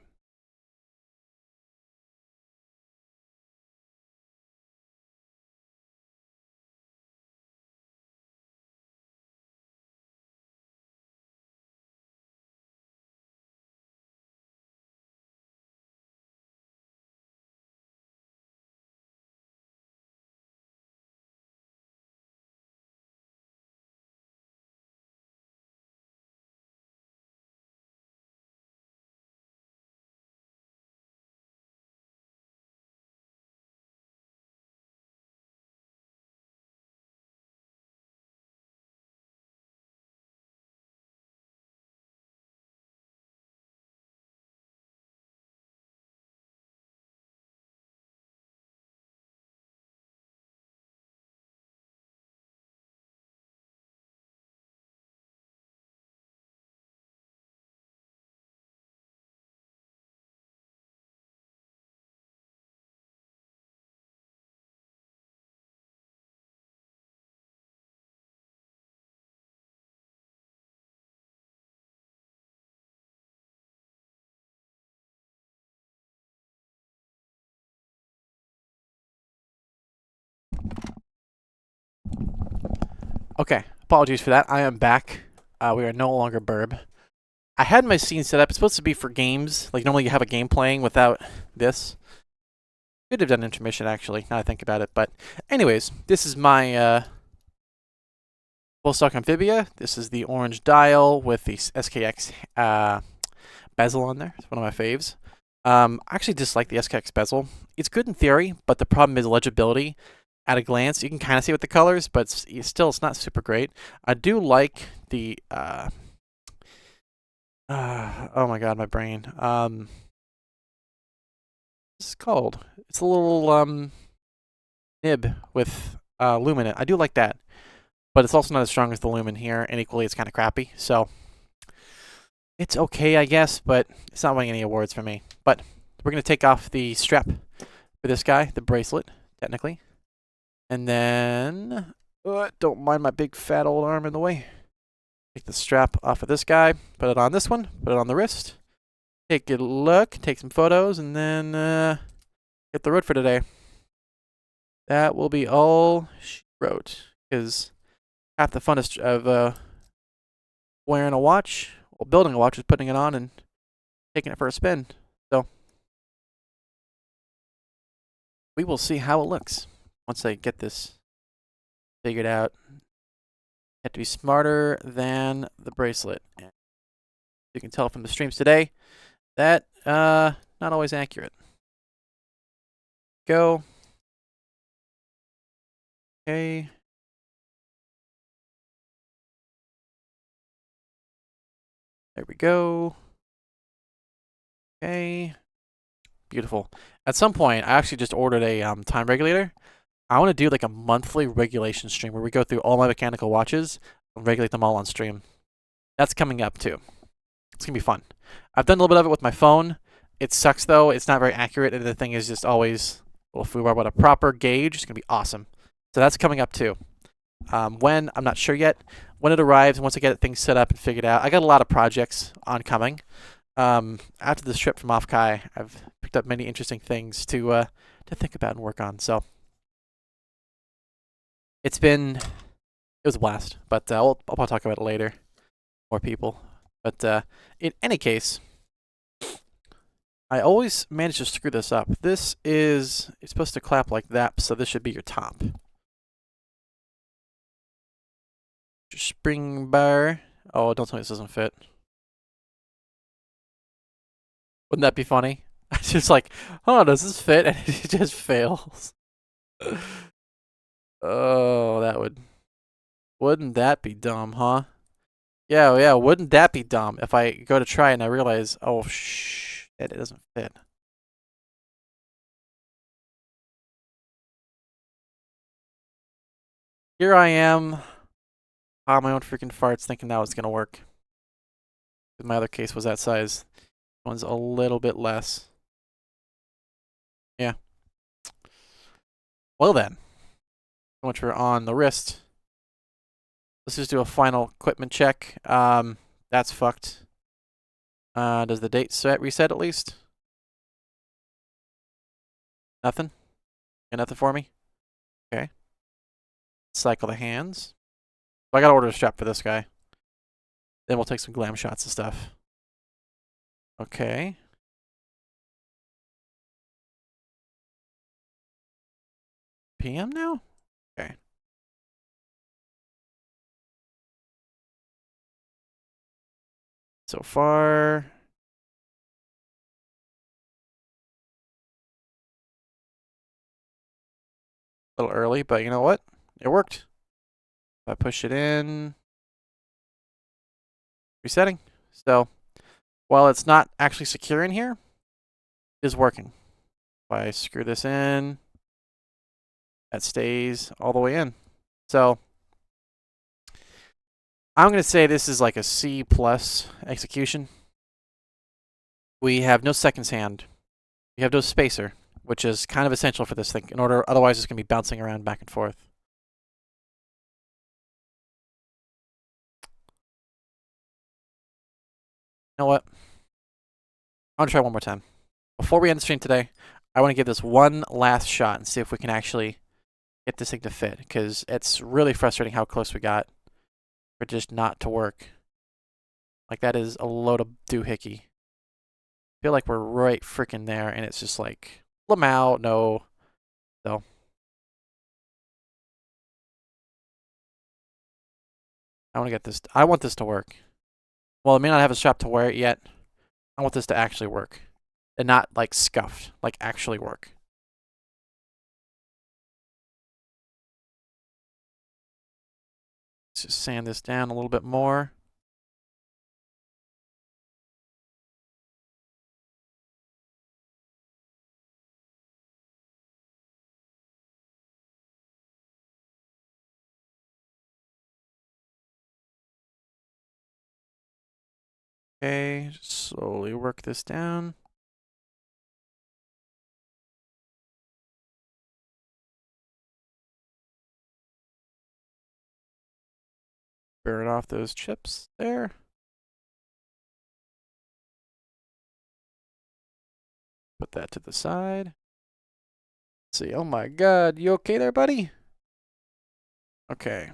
Okay, apologies for that. I am back. We are no longer Burb. I had my scene set up. It's supposed to be for games. Like, normally you have a game playing without this. Could have done intermission, actually, now I think about it. But anyways, this is my full stock Amphibia. This is the orange dial with the SKX bezel on there. It's one of my faves. I actually dislike the SKX bezel. It's good in theory, but the problem is legibility. At a glance, you can kind of see with the colors, but it's not super great. I do like the oh my god, my brain. This is called. It's a little nib with lumen in it. I do like that, but it's also not as strong as the lumen here, and equally it's kind of crappy. So it's okay, I guess, but it's not winning any awards for me. But we're gonna take off the strap for this guy, the bracelet, technically. And then, don't mind my big fat old arm in the way. Take the strap off of this guy, put it on this one, put it on the wrist. Take a look, take some photos, and then hit the road for today. That will be all she wrote. Because half the fun of wearing a watch, or building a watch, is putting it on and taking it for a spin. So we will see how it looks once I get this figured out. You have to be smarter than the bracelet. And you can tell from the streams today that not always accurate. Go. Okay. There we go. Okay. Beautiful. At some point, I actually just ordered a time regulator. I want to do like a monthly regulation stream where we go through all my mechanical watches and regulate them all on stream. That's coming up too. It's going to be fun. I've done a little bit of it with my phone. It sucks though. It's not very accurate, and the thing is just always a little foobar. But a proper gauge is going to be awesome. So that's coming up too. When, I'm not sure yet. When it arrives, once I get things set up and figured out, I got a lot of projects oncoming. After this trip from Offkai, I've picked up many interesting things to think about and work on. So it was a blast, but I'll probably talk about it later. More people. But in any case, I always manage to screw this up. It's supposed to clap like that, so this should be your top. Your spring bar. Oh, don't tell me this doesn't fit. Wouldn't that be funny? It's just like, oh, does this fit? And it just fails. Oh, wouldn't that be dumb, huh? Yeah, wouldn't that be dumb if I go to try and I realize, oh, it doesn't fit. Here I am, on my own freaking farts, thinking that was gonna work. My other case was that size. This one's a little bit less. Yeah. Well then, once we're on the wrist, let's just do a final equipment check. That's fucked. Does the date set reset at least? Nothing? Got nothing for me? Okay. Cycle the hands. I gotta order a strap for this guy. Then we'll take some glam shots and stuff. Okay. PM now? Okay. So far. A little early, but you know what? It worked. If I push it in. Resetting. So, while it's not actually secure in here, it is working. If I screw this in, that stays all the way in. So, I'm going to say this is like a C plus execution. We have no seconds hand. We have no spacer, which is kind of essential for this thing. In order, otherwise it's going to be bouncing around back and forth. You know what? I want to try one more time. Before we end the stream today, I want to give this one last shot and see if we can actually get this thing to fit, because it's really frustrating how close we got for just not to work. Like, that is a load of doohickey. I feel like we're right freaking there, and it's just like, Lamau, no. So, I want to get this. I want this to work. Well, it may not have a strap to wear it yet. I want this to actually work. And not, like, scuffed. Like, actually work. Let's just sand this down a little bit more. Okay, slowly work this down. Burn off those chips there. Put that to the side. Let's see, oh my god, you okay there, buddy? Okay.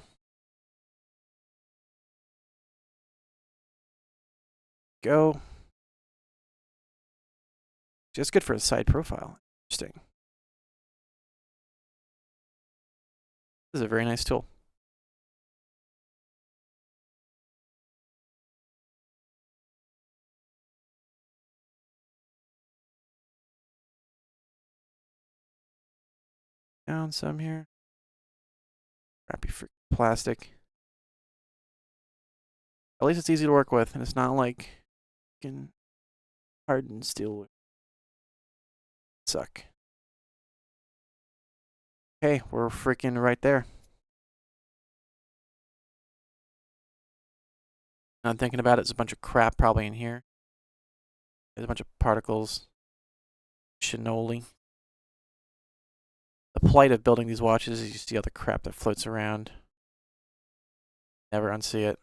Go. Just good for a side profile. Interesting. This is a very nice tool. Down some here. Crappy plastic. At least it's easy to work with, and it's not like fucking hardened steel. Suck. Okay, we're freaking right there. Now I'm thinking about it, there's a bunch of crap probably in here. There's a bunch of particles. Shinoli. The plight of building these watches is you see all the crap that floats around. Never unsee it.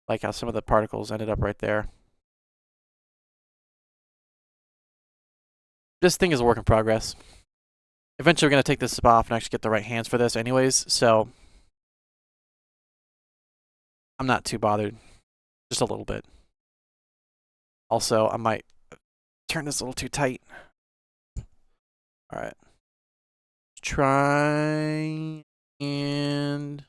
Like how some of the particles ended up right there. This thing is a work in progress. Eventually we're going to take this off and actually get the right hands for this anyways, so I'm not too bothered. Just a little bit. Also, I might turn this a little too tight. Alright. Try and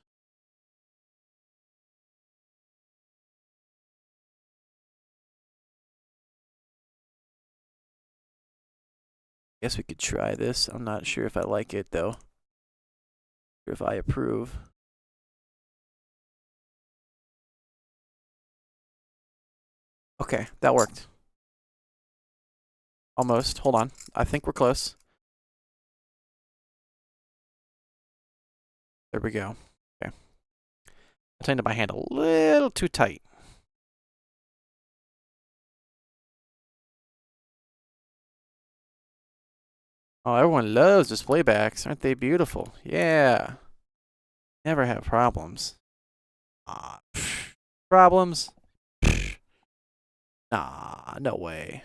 guess we could try this. I'm not sure if I like it though. Or if I approve. Okay, that worked. Almost. Hold on. I think we're close. There we go. Okay. I tightened my hand a little too tight. Oh, everyone loves display backs. Aren't they beautiful? Yeah. Never have problems. Problems? Nah, no way.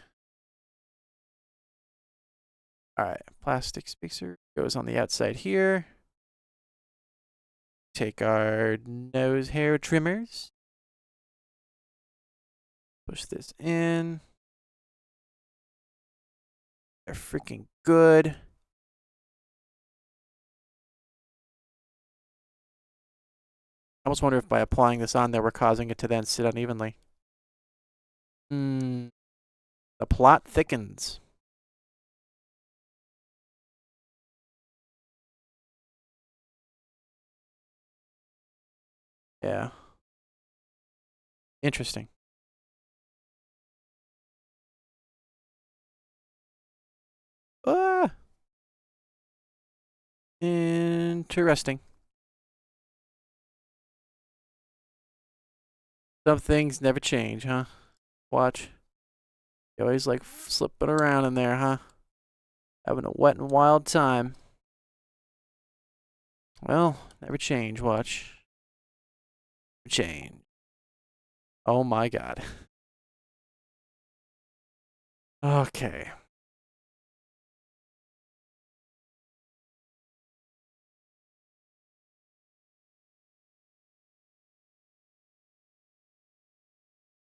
Alright, plastic spacer goes on the outside here. Take our nose hair trimmers. Push this in. They're freaking good. I almost wonder if by applying this on there, we're causing it to then sit unevenly. The plot thickens. Yeah. Interesting. Ah! Interesting. Some things never change, huh? Watch. You always like slipping around in there, huh? Having a wet and wild time. Well, never change, watch. Never change. Oh my god. Okay.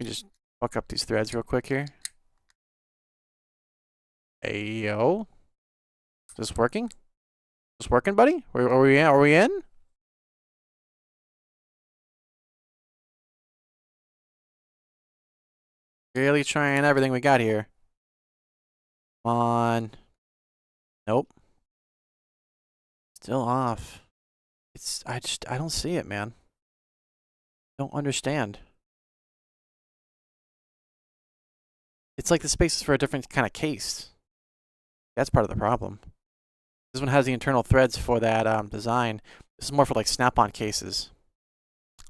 Let me just fuck up these threads real quick here. Ayo. Is this working? Is this working, buddy? Are we in? Are we in? Really trying everything we got here. Come on. Nope. Still off. I don't see it, man. Don't understand. It's like the space is for a different kind of case. That's part of the problem. This one has the internal threads for that design. This is more for like snap-on cases.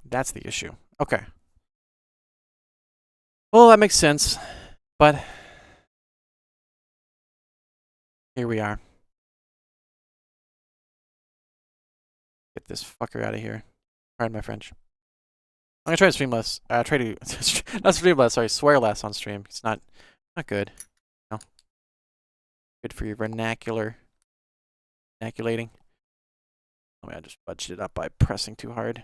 That's the issue. Okay. Well, that makes sense. But here we are. Get this fucker out of here. Pardon my French. I'm gonna try to stream less. Try to not stream less. Sorry, swear less on stream. It's not good. No. Good for your vernacular. Vernaculating. Oh, I just budged it up by pressing too hard.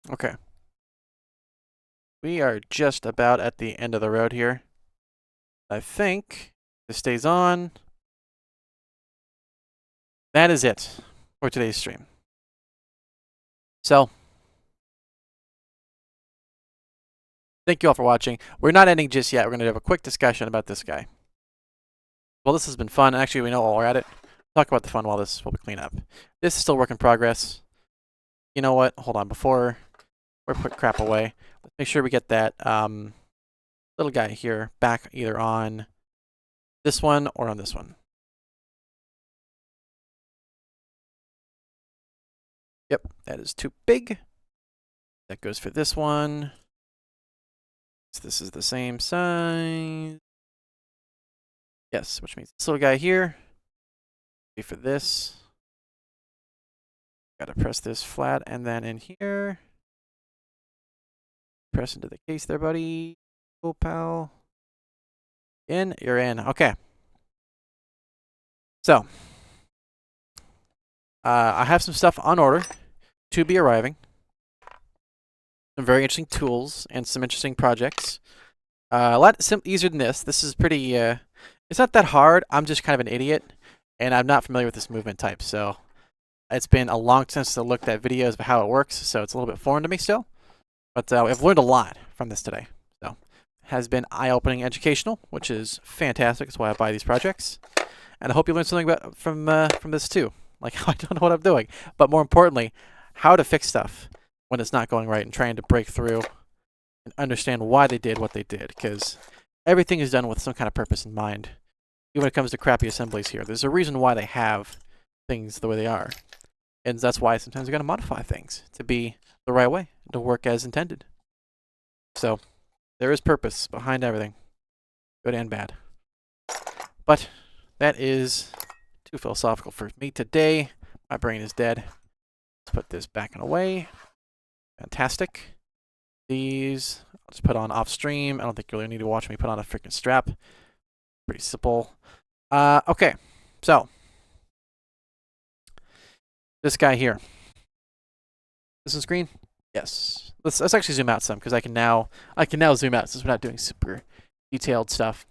Okay. We are just about at the end of the road here. I think this stays on. That is it for today's stream. So, thank you all for watching. We're not ending just yet. We're going to have a quick discussion about this guy. Well, this has been fun. Actually, we know while we're at it. Talk about the fun while we clean up. This is still work in progress. You know what? Hold on. Before we put crap away, let's make sure we get that little guy here back either on this one or on this one. Yep, that is too big. That goes for this one. So this is the same size. Yes, which means this little guy here. For this. Gotta press this flat and then in here. Press into the case there, buddy. Oh, pal. In, you're in. Okay. So, I have some stuff on order to be arriving. Some very interesting tools and some interesting projects. A lot easier than this. This is pretty, it's not that hard. I'm just kind of an idiot, and I'm not familiar with this movement type. So, it's been a long time since I looked at videos of how it works, so it's a little bit foreign to me still. But I've learned a lot from this today. So, has been eye-opening, educational, which is fantastic. That's why I buy these projects. And I hope you learned something from this too. Like, I don't know what I'm doing, but more importantly, how to fix stuff when it's not going right and trying to break through and understand why they did what they did. Because everything is done with some kind of purpose in mind. Even when it comes to crappy assemblies here, there's a reason why they have things the way they are. And that's why sometimes you're going to modify things to be the right way, to work as intended. So, there is purpose behind everything, good and bad. But that is too philosophical for me today. My brain is dead. Let's put this back and away. Fantastic. These, I'll just put on off stream. I don't think you really need to watch me put on a freaking strap. Pretty simple. Okay, so this guy here. This is screen? Yes. Let's actually zoom out some because I can now zoom out since we're not doing super detailed stuff.